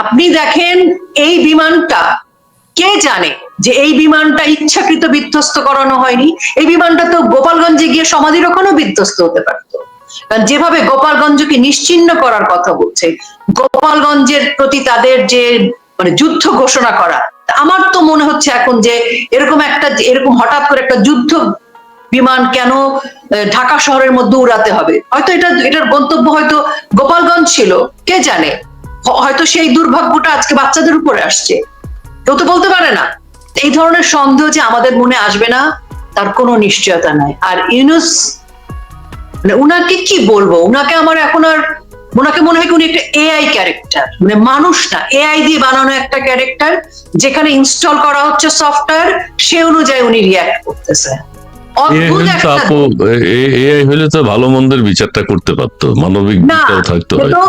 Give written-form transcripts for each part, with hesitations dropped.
আপনি দেখেন এই বিমানটা, কে জানে যে এই বিমানটা ইচ্ছাকৃত বিধ্বস্ত করানো হয়নি? এই বিমানটা তো গোপালগঞ্জে গিয়ে সমাধির ওখানেও বিধ্বস্ত হতে পারত। কারণ যেভাবে গোপালগঞ্জকে নিশ্চিহ্ন করার কথা বলছে, গোপালগঞ্জের প্রতি তাদের যে মানে যুদ্ধ ঘোষণা করা, আমার তো মনে হচ্ছে এখন যে এরকম হঠাৎ করে একটা যুদ্ধ বিমান কেন ঢাকা শহরের মধ্যে উড়াতে হবে? হয়তো এটার গন্তব্য হয়তো গোপালগঞ্জ ছিল, কে জানে? হয়তো সেই দুর্ভাগ্যটা আজকে বাচ্চাদের উপরে আসছে, কেউ তো বলতে পারে না। এই ধরনের সন্দেহ যে আমাদের মনে আসবে না তার কোনো নিশ্চয়তা নাই। আর ইউনূস, মানে উনাকে কি বলবো, উনাকে আমার এখন আর ওনাকে মনে হয় উনি একটা এআই ক্যারেক্টার, মানে মানুষ না, এআই দিয়ে বানানো একটা ক্যারেক্টার, যেখানে ইনস্টল করা হচ্ছে সফটওয়্যার, সে অনুযায়ী উনি রিয়াক্ট করতেছে। এআই হলে তো ভালো মন্দের বিচারটা করতে পারতো, মানবিক দিকটাও থাকতো হয়তো।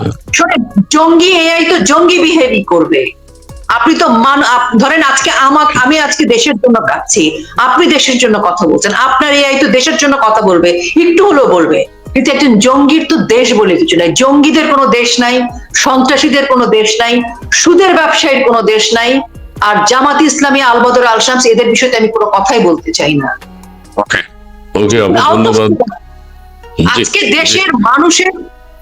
জঙ্গি এআই তো জঙ্গি বিহেভই করবে। আপনি তো ধরেন আজকে আমি আজকে দেশের জন্য কাঁদছি, আপনি দেশের জন্য কথা বলছেন, আপনার এআই তো দেশের জন্য কথা বলবে, একটু হলেও বলবে। কিন্তু একজন জঙ্গির তো দেশ বলে কিছু নাই, জঙ্গিদের কোনো দেশ নাই, সন্ত্রাসীদের কোনো দেশ নাই, সুদের ব্যবসায়ীর কোনো দেশ নাই, আর জামাত ইসলামী, আলবদর, আল শামস, এদের বিষয়ে আমি কোনো কথাই বলতে চাই না। ধন্যবাদ। আজকে দেশের মানুষের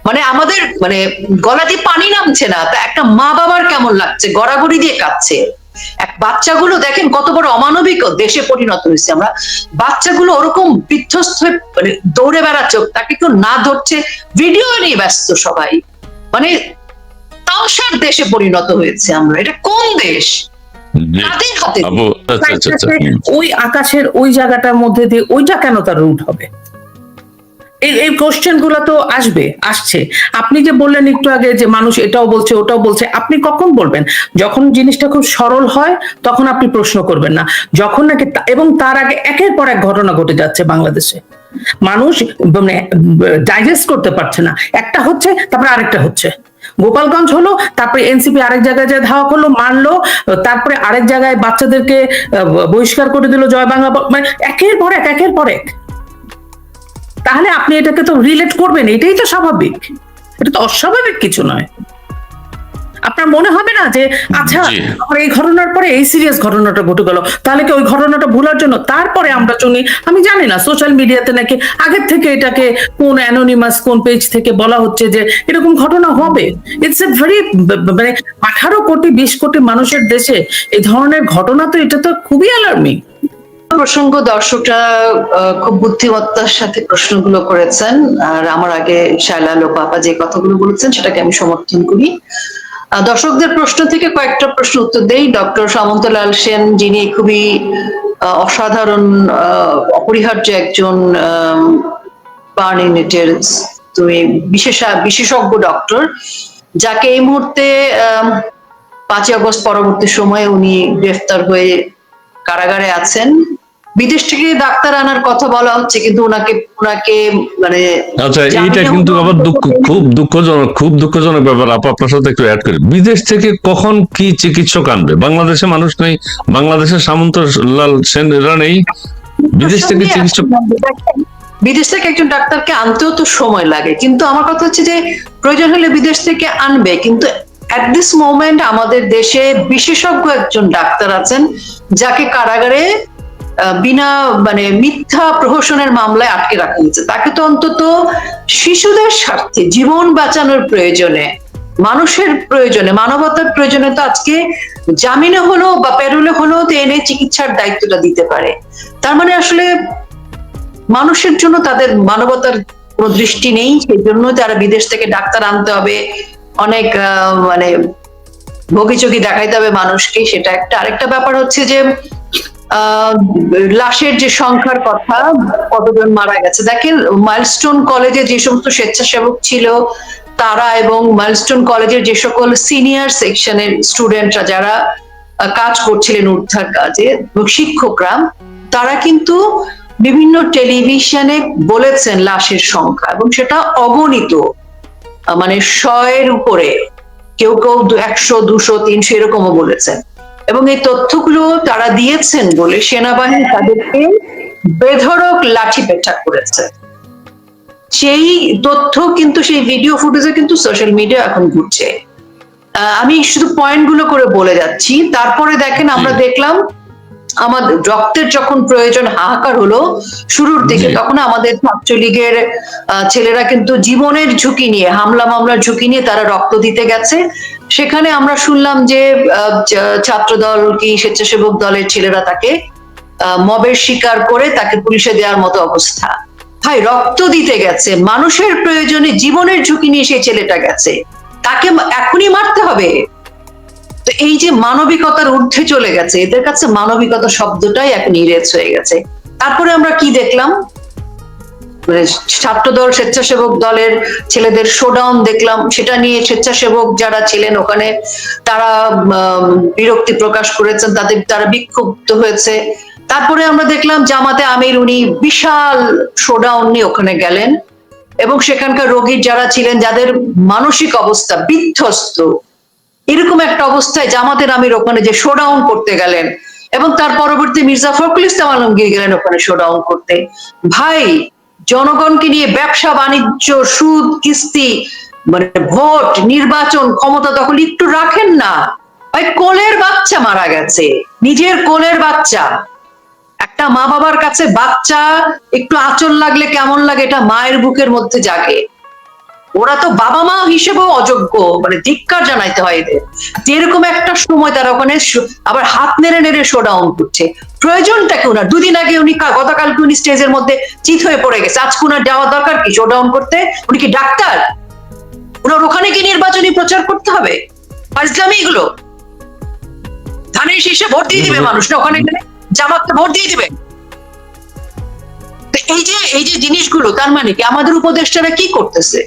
মানে আমাদের মানে গলাতে পানি নামছে না, তা একটা মা বাবার কেমন লাগছে, গড়াগড়ি দিয়ে কাঁদছে। বাচ্চাগুলো দেখেন কত বড় অমানবিক দেশে পরিণত হয়েছে আমরা। বাচ্চাগুলো ওরকম বিধ্বস্ত হয়ে মানে দৌড়ে বেড়াচ্ছে, তাকে কেউ না ধরছে, ভিডিও নিয়ে ব্যস্ত সবাই, মানে তামসার দেশে পরিণত হয়েছে আমরা। এটা কোন দেশ? ওই আকাশের ওই জায়গাটার মধ্যে দিয়ে ওইটা কেন তার রুট হবে? এই কোশ্চেন গুলো তো আসছে। আপনি যে বললেন একটু আগে যে মানুষ এটাও বলছে ওটাও বলছে, আপনি কখন বলবেন? যখন জিনিসটা খুব সরল হয় তখন আপনি প্রশ্ন করবেন না, যখন নাকি এবং তার আগে একের পর এক ঘটনা ঘটে যাচ্ছে বাংলাদেশে, মানুষ মানে ডাইজেস্ট করতে পারছে না, একটা হচ্ছে তারপরে আরেকটা হচ্ছে। গোপালগঞ্জ হলো, তারপরে এনসিপি আরেক জায়গায় যায় ধাওয়া করলো, মারলো, তারপরে আরেক জায়গায় বাচ্চাদেরকে বহিষ্কার করে দিল জয় বাংলা, মানে একের পর এক। তাহলে আপনি এটাকে তো রিলেট করবেন, এটাই তো স্বাভাবিক, এটা তো অস্বাভাবিক কিছু নয়। আপনার মনে হবে না যে আচ্ছা আমার এই ঘটনার পরে এই সিরিয়াস ঘটনাটা ঘটে গেল, তাহলে কি ওই ঘটনাটা ভুলার জন্য তারপরে আমরা শুনি, আমি জানি না সোশ্যাল মিডিয়াতে নাকি আগের থেকে এটাকে কোন অ্যানোনিমাস কোন পেজ থেকে বলা হচ্ছে যে এরকম ঘটনা হবে। ইটস এ ভেরি মানে 18 কোটি 20 কোটি মানুষের দেশে এই ধরনের ঘটনা, তো এটা তো খুবই অ্যালার্মিং প্রসঙ্গ। দর্শকরা খুব বুদ্ধিমত্তার সাথে প্রশ্নগুলো করেছেন, আর আমার আগে শায়লা লোপাপা যে কথাগুলো বলেছেন সেটাকে আমি সমর্থন করি। দর্শকদের প্রশ্ন থেকে কয়েকটা প্রশ্ন উত্তর দেই। ডক্টর সামন্তলাল সেন, যিনি খুবই অসাধারণ অপরিহার্য একজন বার্ন ইউনিটের বিশেষজ্ঞ ডক্টর, যাকে এই মুহূর্তে 5ই আগস্ট পরবর্তী সময়ে উনি গ্রেফতার হয়ে কারাগারে আছেন। বিদেশ থেকে ডাক্তার আনার কথা বলা হচ্ছে, কিন্তু ওনাকে মানে আচ্ছা, এটা কিন্তু আবার খুব দুঃখজনক ব্যাপার। আপনার সাথে একটু অ্যাড করি, বিদেশ থেকে কখন কি চিকিৎসক আনবে? বাংলাদেশে মানুষ নেই, বাংলাদেশের সামন্তলাল সেন এরা নেই, বিদেশ থেকে চিকিৎসক? বিদেশ থেকে একজন ডাক্তারকে আনতেও তো সময় লাগে, কিন্তু আমার কথা হচ্ছে যে প্রয়োজন হলে বিদেশ থেকে আনবে, কিন্তু এট দিস মোমেন্ট আমাদের দেশে বিশেষজ্ঞ একজন ডাক্তার আছেন যাকে কারাগারে বিনা মানে মিথ্যা প্রহসনের মামলায় আটকে রাখা হয়েছে। তাকে তো অন্তত শিশুদের স্বার্থে, জীবন বাঁচানোর প্রয়োজনে, মানুষের প্রয়োজনে, মানবতার প্রয়োজনে তো আজকে জামিনে হলো বা প্যারোলে হলো তো এনে চিকিৎসার দায়িত্বটা দিতে পারে। তার মানে আসলে মানুষের জন্য তাদের মানবতার কোনো দৃষ্টি নেই, সেই জন্য তারা বিদেশ থেকে ডাক্তার আনতে হবে, অনেক মানে ভোগিচোগি দেখাইতে হবে মানুষকে, সেটা একটা। আরেকটা ব্যাপার হচ্ছে যে লাশের যে সংখ্যার কথা, কতজন মারা গেছে। দেখেন মাইলস্টোন কলেজে যে সমস্ত স্বেচ্ছাসেবক ছিল তারা, এবং মাইলস্টোন কলেজের যে সকল সিনিয়র সেকশনের স্টুডেন্টরা যারা কাজ করছিলেন উদ্ধার কাজে, শিক্ষকরা, তারা কিন্তু বিভিন্ন টেলিভিশনে বলেছেন লাশের সংখ্যা, এবং সেটা অগণিত, মানে 100-এর উপরে, কেউ 100, 200, 300 এরকমও বলেছেন। এবং এই তথ্যগুলো তারা দিয়েছেন বলে সেনাবাহিনী তাদেরকে বেধড়ক লাঠি পেটা করেছে। সেই তথ্য কিন্তু, সেই ভিডিও ফুটেজে কিন্তু সোশ্যাল মিডিয়া এখন ঘুরছে। আমি শুধু পয়েন্টগুলো করে বলে যাচ্ছি। তারপরে দেখেন আমরা দেখলাম আমাদের রক্তের যখন প্রয়োজন হাহাকার হলো শুরুর দিকে, তখন আমাদের ছাত্রলীগের ছেলেরা কিন্তু জীবনের ঝুঁকি নিয়ে, হামলা মামলার ঝুঁকি নিয়ে তারা রক্ত দিতে গেছে। সেখানে আমরা শুনলাম যে ছাত্রদল কি স্বেচ্ছাসেবক দলের ছেলেরা তাকে মবের শিকার করে তাকে পুলিশে দেওয়ার মতো অবস্থা। ভাই, রক্ত দিতে গেছে, মানুষের প্রয়োজনে জীবনের ঝুঁকি নিয়ে সেই ছেলেটা গেছে, তাকে এখনই মারতে হবে? তো এই যে মানবিকতার ঊর্ধ্বে চলে গেছে, এদের কাছে মানবিকতা শব্দটাই এখন ইরেজ হয়ে গেছে। তারপরে আমরা কি দেখলাম, মানে ছাত্রদল স্বেচ্ছাসেবক দলের ছেলেদের শোডাউন দেখলাম, সেটা নিয়ে স্বেচ্ছাসেবক যারা ছিলেন ওখানে তারা বিরক্তি প্রকাশ করেছেন, তারা বিক্ষুব্ধ হয়েছে। তারপরে আমরা দেখলাম জামাতে আমির উনি বিশাল শোডাউন নিয়ে ওখানে গেলেন এবং সেখানকার রোগীর যারা ছিলেন, যাদের মানসিক অবস্থা বিধ্বস্ত, এরকম একটা অবস্থায় জামাতের আমির ওখানে যে শোডাউন করতে গেলেন এবং তার পরবর্তী মির্জা ফখরুল ইসলাম আলমগীর গেলেন ওখানে শোডাউন করতে। ভাই, জনগণকে নিয়ে ব্যবসা বাণিজ্য, সুদ, কিস্তি, মানে ভোট, নির্বাচন, ক্ষমতা দখল একটু রাখেন না ভাই। কোলের বাচ্চা মারা গেছে, নিজের কোলের বাচ্চা। একটা মা বাবার কাছে বাচ্চা একটু আঁচল লাগলে কেমন লাগে, এটা মায়ের বুকের মধ্যে জাগে। ওরা তো বাবা মা হিসেবেও অযোগ্য, মানে ধিক্কার জানাইতে হয় এদের। যেরকম একটা সময় তারা ওখানে আবার হাত নেড়ে নেড়ে শোডাউন করছে, প্রয়োজনটা কি ওনার? দুদিন আগে উনি, গতকালকে উনি স্টেজের মধ্যে চিত হয়ে পড়ে গেছে, আজকে ওনার যাওয়ার দরকার কি শোডাউন করতে? উনি কি ডাক্তার? ওনার ওখানে কি নির্বাচনী প্রচার করতে হবে? ফাজলামি এগুলো। ধানের শীর্ষে ভোট দিয়ে দিবে মানুষ, না ওখানে গেলে জামাতকে ভোট দিয়ে দিবে? এই যে জিনিসগুলো, তার মানে কি আমাদের উপদেষ্টারা কি করতেছে?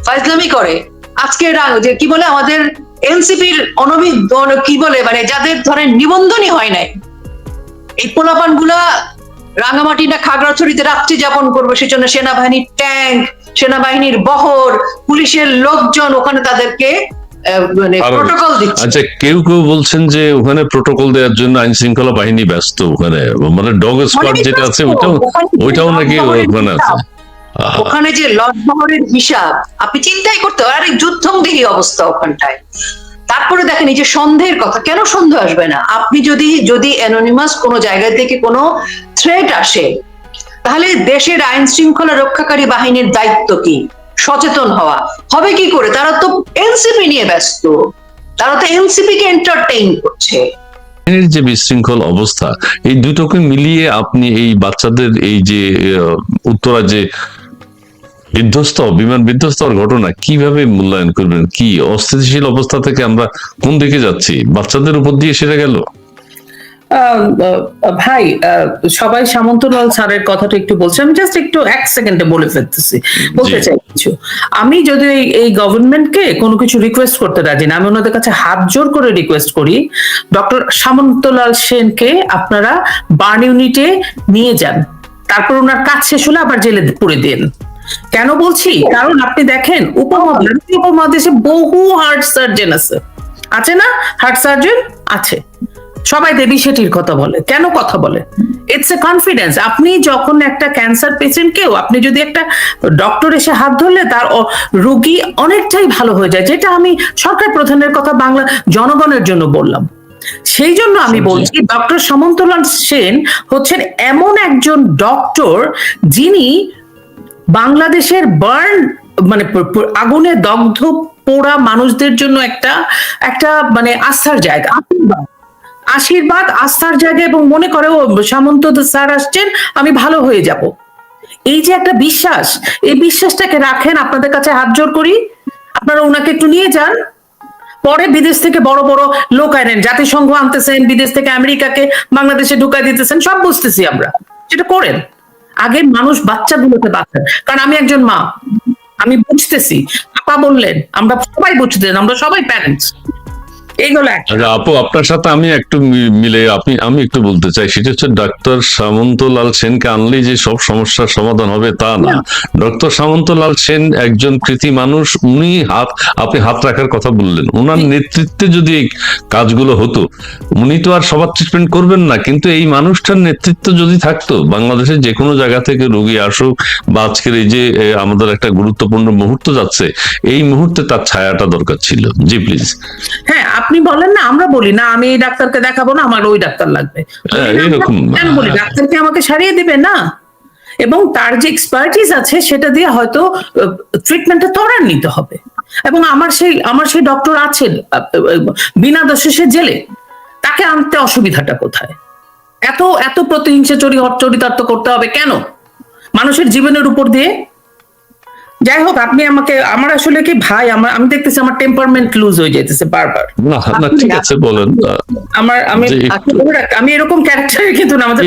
ফাজলামি করে। আজকে যে কি বলে আমাদের এনসিপির কি বলে, মানে যাদের ধরেন নিবন্ধনই হয় নাই, এই পোলাপান গুলা রাঙামাটি না খাগড়াছড়িতে রাত্রি যাপন করবে, সেজন্য সেনাবাহিনীর ট্যাঙ্ক, সেনাবাহিনীর বহর, পুলিশের লোকজন ওখানে তাদেরকে মানে প্রোটোকল দিচ্ছে। আচ্ছা, কেউ কেউ বলছেন যে ওখানে প্রোটোকল দেওয়ার জন্য আইন শৃঙ্খলা বাহিনী ব্যস্ত, ওখানে মানে ডগ স্কোয়াড যেটা আছে ওইটাও নাকি ওখানে আছে। ওখানে যে লটবহরের হিসাব আপনি চিন্তাই করতে পারেন, আরেক যুদ্ধংদেহী অবস্থা ওখানটায়। তারপরে দেখেন এই যে সন্দেহের কথা, কেন সন্দেহ আসবে না? আপনি যদি অ্যানোনিমাস কোনো জায়গা থেকে কোনো থ্রেট আসে, তাহলে দেশের আইন শৃঙ্খলা রক্ষাকারী বাহিনীর দায়িত্ব কি? সচেতন হওয়া। হবে কি করে? তারা তো এনসিপি নিয়ে ব্যস্ত, তারা তো এনসিপি কে এন্টারটেইন করছে। এর যে বিশৃঙ্খল অবস্থা, এই দুটোকে মিলিয়ে আপনি এই বাচ্চাদের এই যে উত্তরা যে বিমান বিধ্বস্ত হওয়ার ঘটনা কিভাবে মূল্যায়ন করবেন? কি অস্থিতিশীল অবস্থা থেকে আমরা কোন দিকে যাচ্ছি? বাচ্চাদের উপর দিয়ে সেরে গেল। ভাই, সবাই সামন্তলাল স্যারের কথাটা একটু বলছে, আমি জাস্ট একটু এক সেকেন্ডে বলতে চাই কিছু। আমি যদি এই গভর্নমেন্টকে কোনো কিছু রিকোয়েস্ট করতে রাজি না, আমি ওনাদের কাছে হাত জোর করে রিকোয়েস্ট করি, ডক্টর সামন্তলাল সেনকে আপনারা বার্ন ইউনিটে নিয়ে যান, তারপর ওনার কাজ শেষ হলে আবার জেলে পুরে দেন। কেন বলছি? কারণ আপনি দেখেন উপমহাদেশে বহু হার্ট সার্জন আছে না? হার্ট সার্জন আছে, সবাই দেবী সেটির কথা বলে। কেন কথা বলে? It's a confidence. আপনি যখন একটা ক্যান্সার পেশেন্টকেও আপনি যদি একটা ডক্টর এসে হাত ধরলে তার রোগী অনেকটাই ভালো হয়ে যায়, যেটা আমি সরকার প্রধানের কথা বাংলা জনগণের জন্য বললাম। সেই জন্য আমি বলছি ডক্টর সামন্তলাল সেন হচ্ছেন এমন একজন ডক্টর যিনি বাংলাদেশের মানে আগুনে দগ্ধ পোড়া মানুষদের জন্য একটা মানে আস্থার জায়গা, আশীর্বাদ, আস্থার জায়গা, এবং মনে করে ও সামন্ত স্যার আসছেন, আমি ভালো হয়ে যাব। এই যে একটা বিশ্বাস, এই বিশ্বাসটাকে রাখেন। আপনাদের কাছে হাত জোর করি, আপনারা ওনাকে একটু নিয়ে যান। পরে বিদেশ থেকে বড় বড় লোক আনেন, জাতিসংঘ আনতেছেন, বিদেশ থেকে আমেরিকাকে বাংলাদেশে ঢুকাই দিতেছেন, সব বুঝতেছি আমরা, যেটা করেন। আগে মানুষ বাচ্চাগুলোকে বাঁচান। কারণ আমি একজন মা, আমি বুঝতেছি। আপা বললেন, আমরা সবাই বুঝতেন, আমরা সবাই প্যারেন্টস। এইগুলো একটা। আচ্ছা আপু, আপনার সাথে আমি একটু মিলে আমি একটু বলতে চাই, সেটা হচ্ছে ডাক্তার সামন্তলাল সেনকে আনলেই যে সব সমস্যার সমাধান হবে তা না। ডক্টর সামন্তলাল সেন একজন কৃতি মানুষ, উনি আপনি হাত রাখার কথা বললেন, ওনার নেতৃত্বে যদি এই কাজগুলো হতো, উনি তো আর সবার ট্রিটমেন্ট করবেন না, কিন্তু এই মানুষটার নেতৃত্ব যদি থাকতো, বাংলাদেশের যে কোনো জায়গা থেকে রোগী আসুক, বা আজকের এই যে আমাদের একটা গুরুত্বপূর্ণ মুহূর্ত যাচ্ছে, এই মুহূর্তে তার ছায়াটা দরকার ছিল। জি প্লিজ। হ্যাঁ, আপনি বলেন না, আমরা বলি না আমি এই ডাক্তারকে দেখাবো না, আমার ওই ডাক্তার লাগবে। এইরকম কেন বলি? ডাক্তারকে আমাকে সারিয়ে দিবে না, এবং তার যে এক্সপার্টিস আছে সেটা দিয়ে হয়তো ট্রিটমেন্টটা ত্বরান্বিত হবে। এবং আমার সেই ডক্টর আছে, বিনা দোষে সে জেলে, তাকে আনতে অসুবিধাটা কোথায়? এত এত প্রতিহিংসা চরিতার্থ করতে হবে কেন মানুষের জীবনের উপর দিয়ে? যাই হোক, আপনি আমার আসলে কি ভাই, আমি দেখতেছি আমার টেম্পারমেন্ট লুজ হয়ে যেতেছে বারবার। না না, ঠিক আছে বলেন। আমি এরকম ক্যারেক্টারে কিন্তু না, আমাদের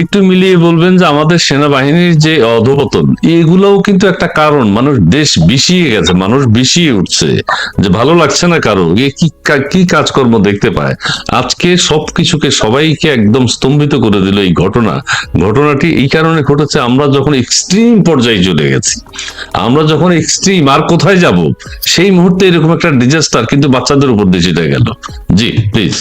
একটু মিলিয়ে বলবেন যে আমাদের সেনাবাহিনীর যে অধপতন, এগুলোও কিন্তু একটা কারণ। মানুষ দেশ বিষিয়ে গেছে, মানুষ বিষিয়ে উঠছে, যে ভালো লাগছে না কারো, কি কাজকর্ম দেখতে পায়। আজকে সবকিছুকে সবাইকে একদম স্তম্ভিত করে দিল এই ঘটনাটি এই কারণে ঘটেছে, আমরা যখন এক্সট্রিম পর্যায়ে চলে গেছি, আমরা যখন এক্সট্রিম আর কোথায় যাব, সেই মুহূর্তে এরকম একটা ডিজাস্টার কিন্তু বাচ্চাদের উপর দিয়ে চলে গেল। জি প্লিজ।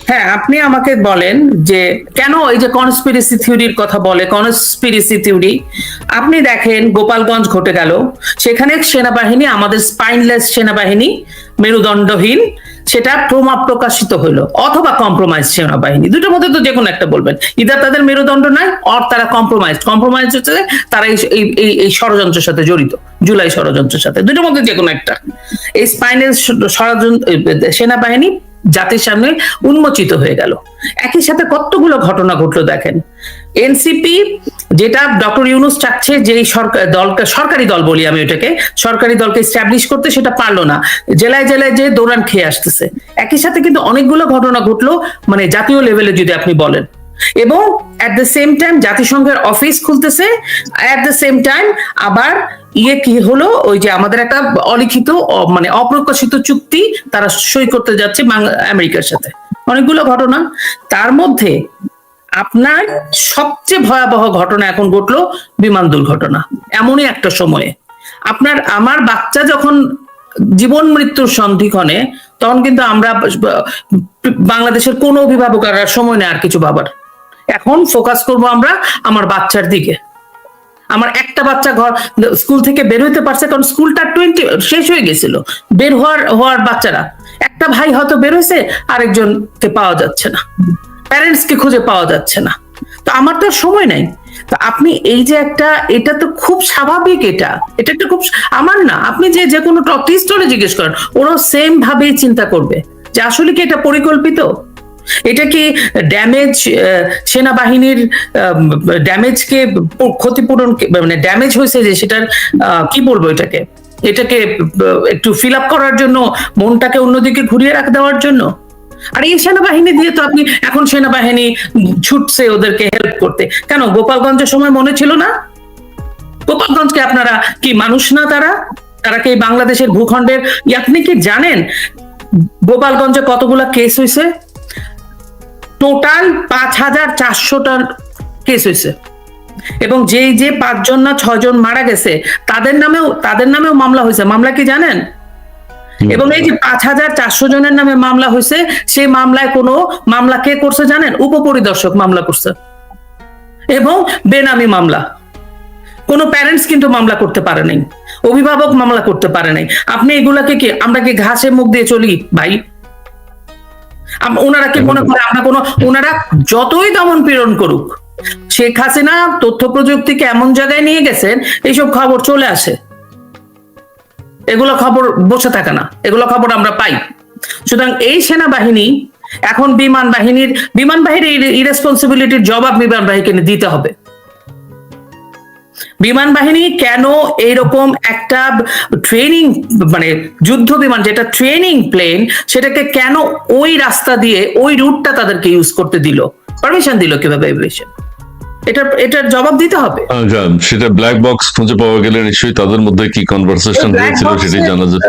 হ্যাঁ, আপনি আমাকে বলেন যে কেন এই যে কনস্পিরেসি থিওরির কথা বলে, কনস্পিরেসি থিওরি। আপনি দেখেন গোপালগঞ্জ ঘটে গেল, সেখানে সেনাবাহিনী, আমাদের স্পাইনলেস সেনাবাহিনী, মেরুদণ্ডহীন, সেটা প্রকাশিত হলো, অথবা কম্প্রোমাইজ সেনাবাহিনী, দুটোর মধ্যে তো যে কোনো একটা বলবেন। ইদার তাদের মেরুদণ্ড নাই, অর তারা কম্প্রোমাইজ হচ্ছে তারা এই ষড়যন্ত্রের সাথে জড়িত, জুলাই ষড়যন্ত্রের সাথে, দুটোর মধ্যে যে কোনো একটা। এই স্পাইনলেস সেনাবাহিনী জাতির সামনে উন্মোচিত হয়ে গেল। একই সাথে কতগুলো ঘটনা ঘটলো দেখেন। এনসিপি, যেটা ডক্টর ইউনূস চাচ্ছে যে সরকারি দল বলি আমি ওটাকে, সরকারি দলকে এস্টাবলিশ করতে, সেটা পারলো না, জেলায় জেলায় যে দৌড়ান খেয়ে আসতেছে। একই সাথে কিন্তু অনেকগুলো ঘটনা ঘটলো, মানে জাতীয় লেভেলে যদি আপনি বলেন। এবং অ্যাট দ্য সেম টাইম জাতিসংঘের অফিস খুলতেছে, অ্যাট দ্য সেম টাইম আবার কি হলো, ওই যে আমাদের একটা অলিখিত, মানে অপ্রকাশিত চুক্তি তারা সই করতে যাচ্ছে আমেরিকার সাথে। অনেকগুলো ঘটনা, তার মধ্যে আপনার সবচেয়ে ভয়াবহ ঘটনা এখন ঘটলো বিমান দুর্ঘটনা। এমনই একটা সময়ে আমার বাচ্চা যখন জীবন মৃত্যুর সন্ধিক্ষণে, তখন কিন্তু আমরা বাংলাদেশের কোন অভিভাবক আর সময় নেই আর কিছু ভাবার। এখন ফোকাস করব আমরা আমার বাচ্চার দিকে। আমার একটা বাচ্চা স্কুল থেকে বের হইতে পারছে, কারণ স্কুলটা 20 শেষ হয়ে গেছিল, বের হওয়ার বাচ্চারা, একটা ভাই হয়তো বের হয়েছে, আরেকজনকে পাওয়া যাচ্ছে না, প্যারেন্টস কে খুঁজে পাওয়া যাচ্ছে না। তো আমার তো সময় নাই। তো আপনি এই যে এটা তো খুব স্বাভাবিক, এটা একটা খুব, আমার না, আপনি যে কোনো টপ স্টোরে জিজ্ঞেস করেন, ওরাও সেম ভাবেই চিন্তা করবে যে আসলে কি এটা পরিকল্পিত, এটা কি ড্যামেজ, সেনাবাহিনীর ড্যামেজকে ক্ষতিপূরণ, মানে ড্যামেজ হয়েছে যে সেটার কি বলবো, এটাকে একটু ফিল আপ করার জন্য, মনটাকে অন্যদিকে ঘুরিয়ে দেওয়ার জন্য। আর এই সেনাবাহিনী দিয়ে তো আপনি এখন সেনাবাহিনী ছুটছে ওদেরকে হেল্প করতে। কেন গোপালগঞ্জের সময় মনে ছিল না? গোপালগঞ্জকে আপনারা কি মানুষ না? তারা কি বাংলাদেশের ভূখণ্ডের? আপনি কি জানেন গোপালগঞ্জে কতগুলা কেস হয়েছে? টোটাল 5,400টা কেস হয়েছে, এবং যে 5 জন না 6 জন মারা গেছে তাদের নামেও মামলা হয়েছে। মামলা কি জানেন? এবং এই যে 5,400 জনের নামে মামলা হয়েছে, সেই মামলায় মামলা কে করছে জানেন? উপপরিদর্শক মামলা করছে, এবং বেনামি মামলা। কোন প্যারেন্টস কিন্তু মামলা করতে পারে নাই, অভিভাবক মামলা করতে পারে নাই। আপনি এগুলাকে কি, আমরা কি ঘাসে মুখ দিয়ে চলি ভাই? ওনারা কি মনে করে ওনারা যতই দমন পীড়ন করুক, শেখ হাসিনা তথ্য প্রযুক্তিকে এমন জায়গায় নিয়ে গেছেন, এইসব খবর চলে আসে, এগুলো খবর বসে থাকে না, এগুলো খবর আমরা পাই। সুতরাং এই সেনাবাহিনী এখন বিমান বাহিনীর ইরেসপন্সিবিলিটির জবাব বিমান বাহিনীকে দিতে হবে। বিমান বাহিনী কেন এইরকম একটা ট্রেনিং, মানে যুদ্ধ বিমান যেটা ট্রেনিং প্লেন, সেটাকে কেন ওই রাস্তা দিয়ে, ওই রুটটা তাদেরকে ইউজ করতে দিল? পারমিশন দিল কিভাবে? এভিয়েশন এটার জবাব দিতে হবে। সেটা ব্ল্যাক বক্স খুঁজে পাওয়া গেলে নিশ্চয়ই তাদের মধ্যে কি কনভারসেশন হয়েছিল সেটাই জানা যায়।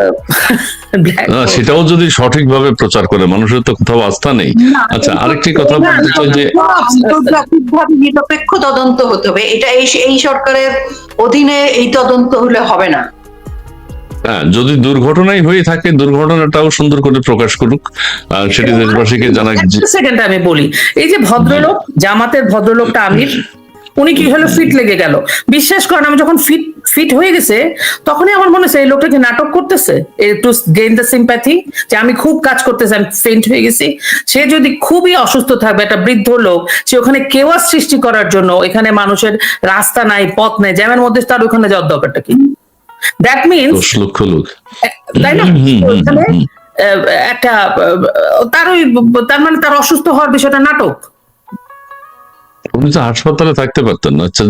সেটাও যদি সঠিকভাবে প্রচার করে, মানুষের তো কোথাও আস্থা নেই। আচ্ছা, আরেকটি কথা বলতে চাই যে আন্তর্জাতিকভাবে নিরপেক্ষ তদন্ত হতে হবে, এটা এই সরকারের অধীনে এই তদন্ত হলে হবে না। হ্যাঁ, যদি দুর্ঘটনাই হয়ে থাকে দুর্ঘটনাটাও সুন্দর করে প্রকাশ করুক, সেটি দেশবাসীকে জানাক। সেকেন্ড আমি বলি, এই যে ভদ্রলোক, জামাতের ভদ্রলোকটা আমির, উনি কি হলো ফিট লেগে গেল। বিশ্বাস করেন, আমি যখন ফিট হয়ে গেছে তখনই আমার মনে হচ্ছে এই লোকটা কি নাটক করতেছে, টু গেইন দ্য সিম্প্যাথি, যে আমি খুব কাজ করতেছি, আমি ফেন্ট হয়ে গেছি। সে যদি খুবই অসুস্থ থাকবে, একটা বৃদ্ধ লোক, সে ওখানে কেওয়াস সৃষ্টি করার জন্য, এখানে মানুষের রাস্তা নাই, পথ নাই, জ্যামের মধ্যে তার ওখানে যাওয়ার দরকারটা কি? দ্যাট মিনস 10 লক্ষ লোক, তাই না, একটা তার মানে তার অসুস্থ হওয়ার বিষয়টা নাটক। উনি তো হাসপাতালে থাকতে পারতেন না। আচ্ছা,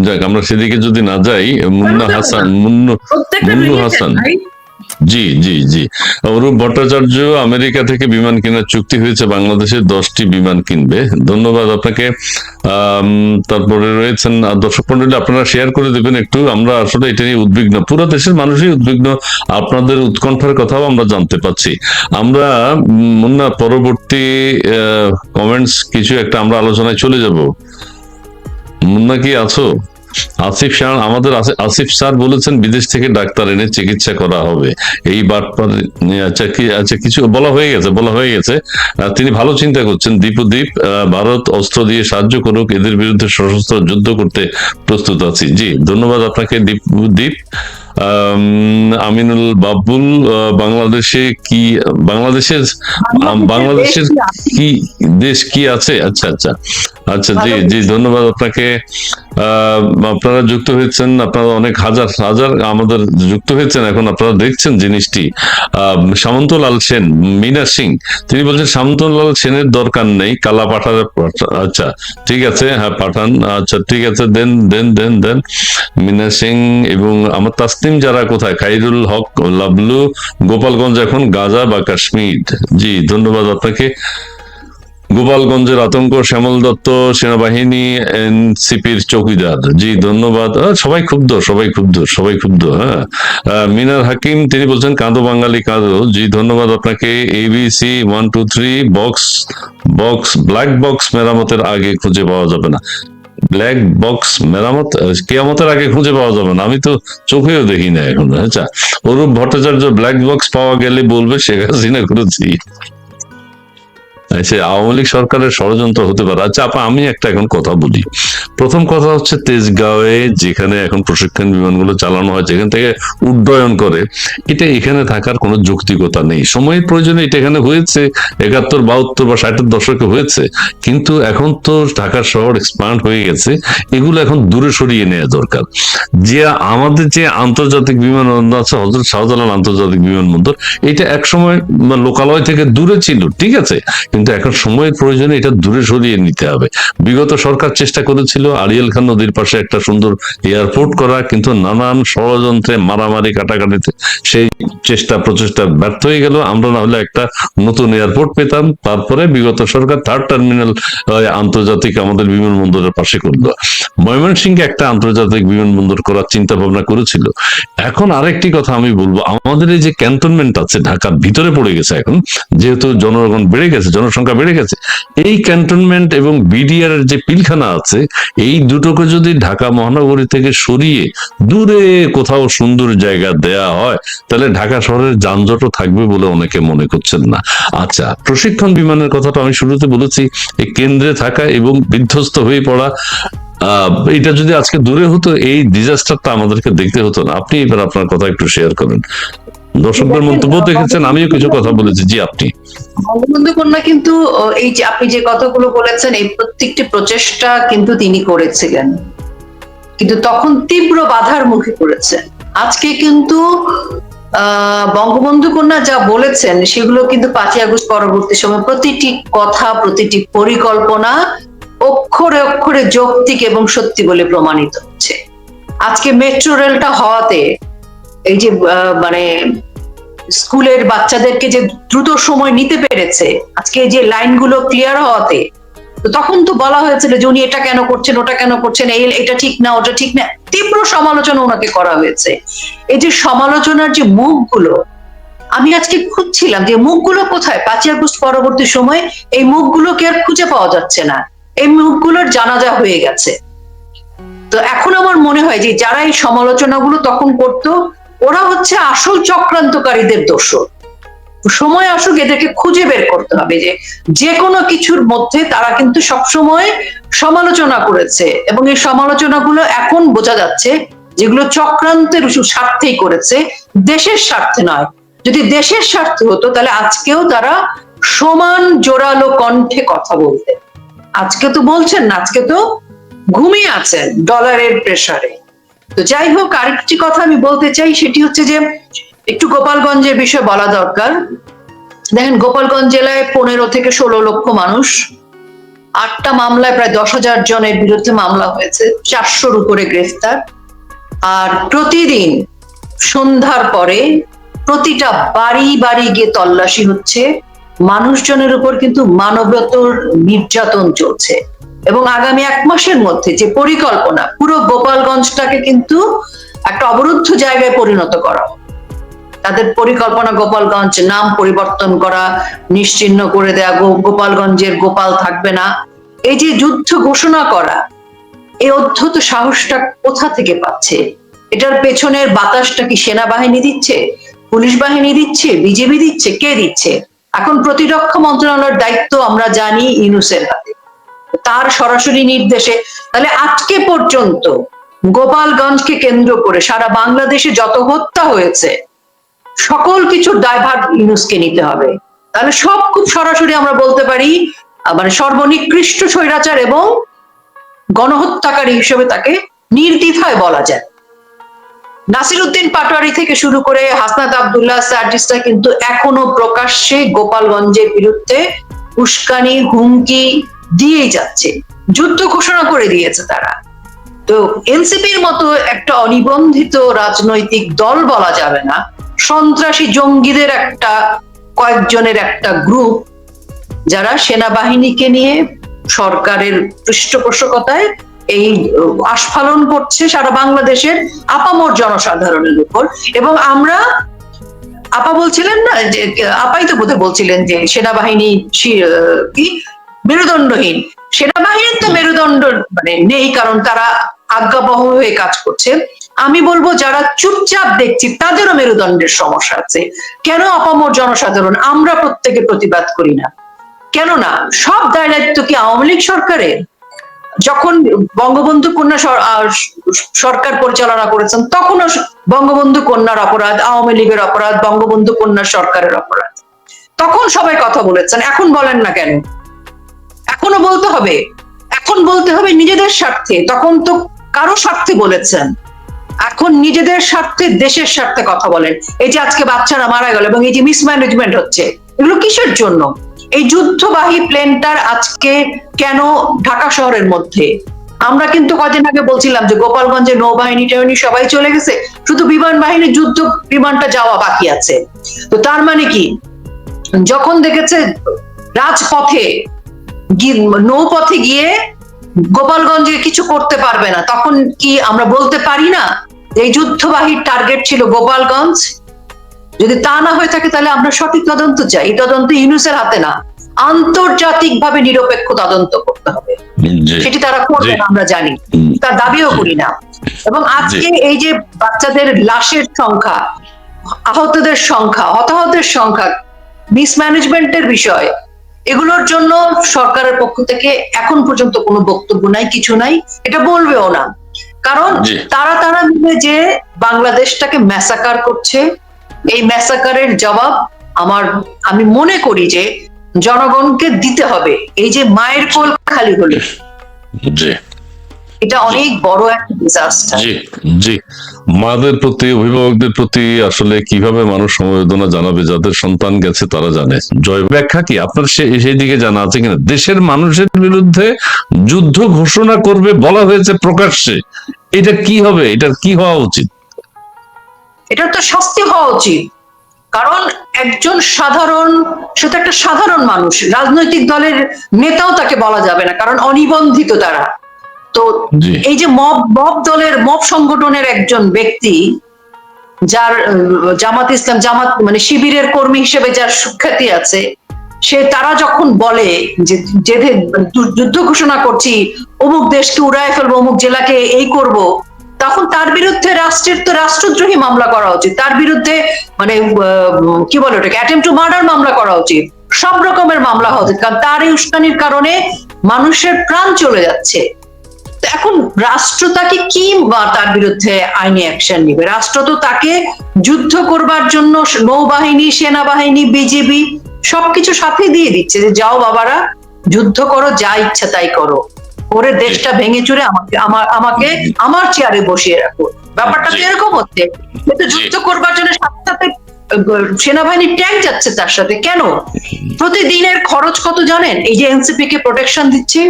যাক আমরা সেদিকে যদি না যাই, মুন্নু হাসান, জি জি জি, অরূপ ভট্টাচার্য, আমেরিকা থেকে বিমান কেনার চুক্তি হয়েছে, বাংলাদেশের 10টি বিমান কিনবে। ধন্যবাদ আপনাকে। তারপরে রয়েছেন দর্শক মন্ডলী, আপনারা শেয়ার করে দেবেন একটু, আমরা আসলে এটা নিয়ে উদ্বিগ্ন, পুরো দেশের মানুষই উদ্বিগ্ন, আপনাদের উৎকণ্ঠার কথাও আমরা জানতে পাচ্ছি। আমরা মুন্না পরবর্তী কমেন্টস কিছু একটা আমরা আলোচনায় চলে যাব। মুন্না কি আছো? আসিফ স্যার বলেছেন বিদেশ থেকে ডাক্তার এনে চিকিৎসা করা হবে, এই বাটপার। আচ্ছা কিছু বলা হয়ে গেছে। তিনি ভালো চিন্তা করছেন। দীপ, ভারত অস্ত্র দিয়ে সাহায্য করুক, এদের বিরুদ্ধে সশস্ত্র যুদ্ধ করতে প্রস্তুত আছি। জি, ধন্যবাদ আপনাকে দীপ। আমিনুল বাবুল, বাংলাদেশের কি দেশ কি আছে? আচ্ছা জি ধন্যবাদ আপনাকে। আপনারা যুক্ত হয়েছেন, আপনারা অনেক হাজার আমাদের যুক্ত হয়েছেন, এখন আপনারা দেখছেন জিনিসটি। সামন্তলাল সেন, মিনা সিং, তিনি বলছেন সামন্তলাল সেনের দরকার নেই, কালা পাঠার। আচ্ছা ঠিক আছে, হ্যাঁ পাঠান। আচ্ছা ঠিক আছে, দেন মিনা সিং। এবং আমার তাসনিম যারা কোথায়, খাইরুল হক, লাবলু, গোপালগঞ্জ এখন গাজা বা কাশ্মীর। জি ধন্যবাদ আপনাকে। গোপালগঞ্জের আতঙ্ক, শ্যামল দত্ত, সেনাবাহিনী এনসিপির চৌকিদার। জি ধন্যবাদ। সবাই ক্ষুব্ধ। হ্যাঁ, মিনার হাকিম, তিনি বলছেন কাঁদো বাঙালি কাঁদো। জি ধন্যবাদ আপনাকে। ABC 1 2 3 ব্ল্যাক বক্স মেরামতের আগে খুঁজে পাওয়া যাবে না। ব্ল্যাক বক্স মেরামত কেয়ামতের আগে খুঁজে পাওয়া যাবে না, আমি তো চোখেও দেখি না এখন। আচ্ছা, অরূপ ভট্টাচার্য, ব্ল্যাক বক্স পাওয়া গেলে বলবে শেখ হাসিনা করেছি। সে আওয়ামী লীগ সরকারের ষড়যন্ত্র হতে পারে। আচ্ছা আপা, আমি একটা এখন কথা বলি। প্রথম কথা হচ্ছে, তেজগাঁওয়ে যেখানে এখন প্রশিক্ষণ বিমানগুলো চালানো হয়, যেখান থেকে উড্ডয়ন করে, এটা এখানে থাকার কোনো যৌক্তিকতা নেই। সময়ের প্রয়োজনে এটা এখানে হয়েছে, 71, 72 বা 60-এর দশকে হয়েছে, কিন্তু এখন তো ঢাকা শহর এক্সপান্ড হয়ে গেছে, এগুলো এখন দূরে সরিয়ে নেওয়া দরকার। যে আমাদের যে আন্তর্জাতিক বিমানবন্দর আছে, হযরত শাহজালাল আন্তর্জাতিক বিমানবন্দর, এটা একসময় লোকালয় থেকে দূরে ছিল, ঠিক আছে, কিন্তু এখন সময়ের প্রয়োজনে এটা দূরে সরিয়ে নিতে হবে। বিগত সরকার চেষ্টা করেছিল আড়িয়াল খান নদীর পাশে একটা সুন্দর এয়ারপোর্ট করা, কিন্তু নানান ষড়যন্ত্রে, মারামারি, কাটাকাটিতে সেই প্রচেষ্টা ব্যর্থ হয়ে গেল। আমরা না হলে একটা নতুন এয়ারপোর্ট পেতাম। তারপরে বিগত সরকার 3rd টার্মিনাল আন্তর্জাতিক আমাদের বিমানবন্দরের পাশে করলো। ময়মনসিংহে একটা আন্তর্জাতিক বিমানবন্দর করার চিন্তা ভাবনা করেছিল। এখন আরেকটি কথা আমি বলবো, আমাদের এই যে ক্যান্টনমেন্ট আছে ঢাকার ভিতরে পড়ে গেছে, এখন যেহেতু জনগণ বেড়ে গেছে, জনসংখ্যা বেড়ে গেছে, এই ক্যান্টনমেন্ট এবং বিডিআর এর যে পিলখানা আছে, এই দুটোকে যদি ঢাকা মহানগরী থেকে সরিয়ে দূরে কোথাও সুন্দর জায়গা দেয়া হয়, তাহলে ঢাকা শহরের যানজটও থাকবে বলে অনেকে মনে করছেন না। আচ্ছা, প্রশিক্ষণ বিমানের কথাটা আমি শুরুতে বলেছি, এই কেন্দ্রে থাকা এবং বিধ্বস্ত হয়ে পড়া, এটা যদি আজকে দূরে হতো, এই ডিজাস্টারটা আমাদেরকে দেখতে হতো না। আপনি এবার আপনার কথা একটু শেয়ার করেন। দর্শকদের মন্তব্য দেখেছেন, আমিও কিছু কথা বলেছি। জি, আপনি। বঙ্গবন্ধু কন্যা কিন্তু এই যে আপনি যে কথাগুলো বলেছেন, এই প্রত্যেকটি প্রচেষ্টা কিন্তু তিনি করেছিলেন, কিন্তু তখন তীব্র বাধার মুখে করেছেন। আজকে কিন্তু বঙ্গবন্ধু কন্যা যা বলেছেন সেগুলো কিন্তু 5ই আগস্ট পরবর্তী সময় প্রতিটি কথা, প্রতিটি পরিকল্পনা অক্ষরে অক্ষরে যৌক্তিক এবং সত্যি বলে প্রমাণিত হচ্ছে। আজকে মেট্রো রেলটা হওয়াতে, এই যে মানে স্কুলের বাচ্চাদেরকে যে দ্রুত সময় নিতে পেরেছে, আজকে যে লাইনগুলো ক্লিয়ার হওয়াতে তো তখন তো বলা হয়েছিল যে উনি এটা কেন করছেন, ওটা কেন করছেন, এটা ঠিক না, ওটা ঠিক না, তীব্র সমালোচনা ওনাকে করা হয়েছে। এই যে সমালোচনার যে মুখগুলো, আমি আজকে খুঁজছিলাম যে মুখগুলো কোথায়। 5ই আগস্ট পরবর্তী সময় এই মুখগুলোকে আর খুঁজে পাওয়া যাচ্ছে না, এই মুখগুলোর জানাজা হয়ে গেছে। তো এখন আমার মনে হয় যে যারা এই সমালোচনাগুলো তখন করতো, ওরা হচ্ছে আসল চক্রান্তকারীদের দোষর। সময় আসুক, এদেরকে খুঁজে বের করতে হবে যে যে কোনো কিছুর মধ্যে তারা কিন্তু সবসময় সমালোচনা করেছে, এবং এই সমালোচনাগুলো এখন বোঝা যাচ্ছে যেগুলো চক্রান্তের স্বার্থেই করেছে, দেশের স্বার্থে নয়। যদি দেশের স্বার্থে হতো তাহলে আজকেও তারা সমান জোরালো কণ্ঠে কথা বলতে। আজকে তো বলছেন না, আজকে তো ঘুমিয়ে আছেন ডলারের প্রেসারে। তো যাই হোক, আরেকটি কথা আমি বলতে চাই, সেটি হচ্ছে যে একটু গোপালগঞ্জের বিষয়ে বলা দরকার। দেখেন, গোপালগঞ্জ জেলায় 15 থেকে 16 লক্ষ মানুষ, 8টা মামলায় প্রায় 10,000 জনের বিরুদ্ধে মামলা হয়েছে, 400-র উপরে গ্রেফতার। আর প্রতিদিন সন্ধ্যার পরে প্রতিটা বাড়ি বাড়ি গিয়ে তল্লাশি হচ্ছে, মানুষজনের উপর কিন্তু মানবতর নির্যাতন চলছে। এবং আগামী 1 মাসের মধ্যে যে পরিকল্পনা, পুরো গোপালগঞ্জটাকে কিন্তু একটা অবরুদ্ধ জায়গায় পরিণত করা, তাদের পরিকল্পনা গোপালগঞ্জ নাম পরিবর্তন করা, নিশ্চিহ্ন করে দেয়া, গোপালগঞ্জের গোপাল থাকবে না, এই যে যুদ্ধ ঘোষণা করা, এই অদ্ভুত সাহসটা কোথা থেকে পাচ্ছে? এটার পেছনের বাতাসটা কি সেনাবাহিনী দিচ্ছে, পুলিশ বাহিনী দিচ্ছে, বিজেপি দিচ্ছে, কে দিচ্ছে? এখন প্রতিরক্ষা মন্ত্রণালয়ের দায়িত্ব আমরা জানি ইউনূসের হাতে, তার সরাসরি নির্দেশে। তাহলে আজকে পর্যন্ত গোপালগঞ্জকে কেন্দ্র করে সারা বাংলাদেশে যত হত্যা হয়েছে, সকল কিছুর দায়ভার ইউনূসকে নিতে হবে। তাহলে সব খুব সরাসরি আমরা বলতে পারি মানে সর্বনিকৃষ্ট স্বৈরাচার এবং গণহত্যাকারী হিসেবে তাকে নির্দ্বিধায় বলা যায়। নাসিরউদ্দিন পাটোয়ারি থেকে শুরু করে হাসনাত আব্দুল্লাহ, সার্জিসরা কিন্তু এখনো প্রকাশ্যে গোপালগঞ্জের বিরুদ্ধে উস্কানি, হুমকি দিয়েই যাচ্ছে, যুদ্ধ ঘোষণা করে দিয়েছে তারা। তো এনসিপির মতো একটা অনিবন্ধিত রাজনৈতিক দল বলা যাবে না, সন্ত্রাসী জঙ্গিদের একটা কয়েকজনের একটা গ্রুপ, যারা সেনাবাহিনীকে নিয়ে সরকারের পৃষ্ঠপোষকতায় এই আস্ফালন করছে সারা বাংলাদেশের আপামর জনসাধারণের উপর। এবং আমরা, আপা বলছিলেন না, যে আপাই তো বোধহয় বলছিলেন যে সেনাবাহিনী কি মেরুদণ্ডহীন। সেনাবাহিনীর তো মেরুদণ্ড মানে নেই, কারণ তারা আজ্ঞাবহ হয়ে কাজ করছে। আমি বলবো যারা চুপচাপ দেখছি তাদেরও মেরুদণ্ডের সমস্যা আছে। কেন আপামর জনসাধারণ আমরা প্রত্যেকে প্রতিবাদ করি না? কেন না? সব দায় দায়িত্ব কি আওয়ামী লীগ সরকারের? যখন বঙ্গবন্ধু কন্যা সরকার পরিচালনা করেছেন, তখনও বঙ্গবন্ধু কন্যার অপরাধ, আওয়ামী লীগের অপরাধ, বঙ্গবন্ধু কন্যা সরকারের অপরাধ, তখন সবাই কথা বলেছেন। এখন বলেন না কেন? এখনো বলতে হবে, এখন বলতে হবে নিজেদের স্বার্থে। তখন তো কারো স্বার্থে বলেছেন, এখন নিজেদের স্বার্থে, দেশের স্বার্থে কথা বলেন। এই যে আজকে বাচ্চারা মারা গেল এবং এই যে মিসম্যানেজমেন্ট হচ্ছে, এগুলো কিসের জন্য? এই যুদ্ধবাহী প্লেনটার আজকে কেন ঢাকা শহরের মধ্যে? আমরা কিন্তু কদিন আগে বলছিলাম যে গোপালগঞ্জে নৌবাহিনী টাহিনী সবাই চলে গেছে, শুধু বিমান বাহিনীর যুদ্ধ বিমানটা যাওয়া বাকি আছে। তো তার মানে কি, যখন দেখেছে রাজপথে নৌপথে গিয়ে গোপালগঞ্জে কিছু করতে পারবে না, তখন কি আমরা বলতে পারি না এই যুদ্ধবাহীর টার্গেট ছিল গোপালগঞ্জ? যদি তা না হয়ে থাকে তাহলে আমরা সঠিক তদন্ত চাই। এই তদন্ত ইউনূসের হাতে না, আন্তর্জাতিকভাবে নিরপেক্ষ তদন্ত করতে হবে। সেটি তারা করবে না আমরা জানি, তার দাবিও করি না। এবং আজকে এই যে বাচ্চাদের লাশের সংখ্যা, আহতদের সংখ্যা, হতাহতের সংখ্যা, মিসম্যানেজমেন্টের বিষয়, এগুলোর জন্য সরকারের পক্ষ থেকে এখন পর্যন্ত কোনো বক্তব্য নাই, কিছু নাই, এটা বলবেও না। কারণ তারা মিলে যে বাংলাদেশটাকে ম্যাসাকার করছে, এই ম্যাসাকারের জবাব আমি মনে করি যে জনগণকে দিতে হবে। এই যে মায়ের কোল খালি হলো, এটা অনেক বড় একটা ডিজাস্টার। জি জি, মাদের প্রতি, অভিভাবকদের প্রতি আসলে কিভাবে মানুষ সমবেদনা জানাবে? যাদের সন্তান গেছে তারা জানে। জয়, ব্যাখ্যা কি আপনার সেই দিকে জানা আছে কিনা? দেশের মানুষের বিরুদ্ধে যুদ্ধ ঘোষণা করবে বলা হয়েছে প্রকাশ্যে, এটা কি হবে? এটার কি হওয়া উচিত? এটা তো শাস্তি হওয়া উচিত, কারণ একজন সাধারণ, সে তো একটা সাধারণ মানুষ, রাজনৈতিক দলের নেতাও তাকে বলা যাবে না, কারণ অনিবন্ধিত তারা। তো জি। এই যে মব দলের, মব সংগঠনের একজন ব্যক্তি, যার জামাত ইসলাম, জামাত মানে শিবিরের কর্মী হিসেবে যার সুখ্যাতি আছে, তারা যখন বলে যে যুদ্ধ ঘোষণা করছি, অমুক দেশকে উড়ায় ফেলবো, অমুক জেলাকে এই করব, তখন তার বিরুদ্ধে রাষ্ট্রের তো রাষ্ট্রদ্রোহী মামলা করা উচিত, তার বিরুদ্ধে মানে কি বলে ওটাকে, অ্যাটেম্পট টু মার্ডার মামলা করা উচিত, সব রকমের মামলা হওয়া উচিত, কারণ তার এই উস্কানির কারণে মানুষের প্রাণ চলে যাচ্ছে। এখন রাষ্ট্র তাকে কি তার বিরুদ্ধে আইনি অ্যাকশন নিবে? রাষ্ট্র তো তাকে যুদ্ধ করবার জন্য নৌবাহিনী, সেনাবাহিনী, বিজিবি সবকিছু সাথে দিয়ে দিচ্ছে যে যাও বাবারা, যুদ্ধ করো, যা ইচ্ছা তাই করো, করে দেশটা ভেঙে চুরে আমাকে আমার চেয়ারে বসিয়ে রাখো। ব্যাপারটা তো এরকম হচ্ছে, কিন্তু যুদ্ধ করবার জন্য সাথে সাথে সেনাবাহিনীর ট্যাঙ্ক যাচ্ছে তার সাথে। কেন? প্রতিদিনের খরচ কত জানেন? এই যে এনসিপি কে প্রোটেকশন দিচ্ছে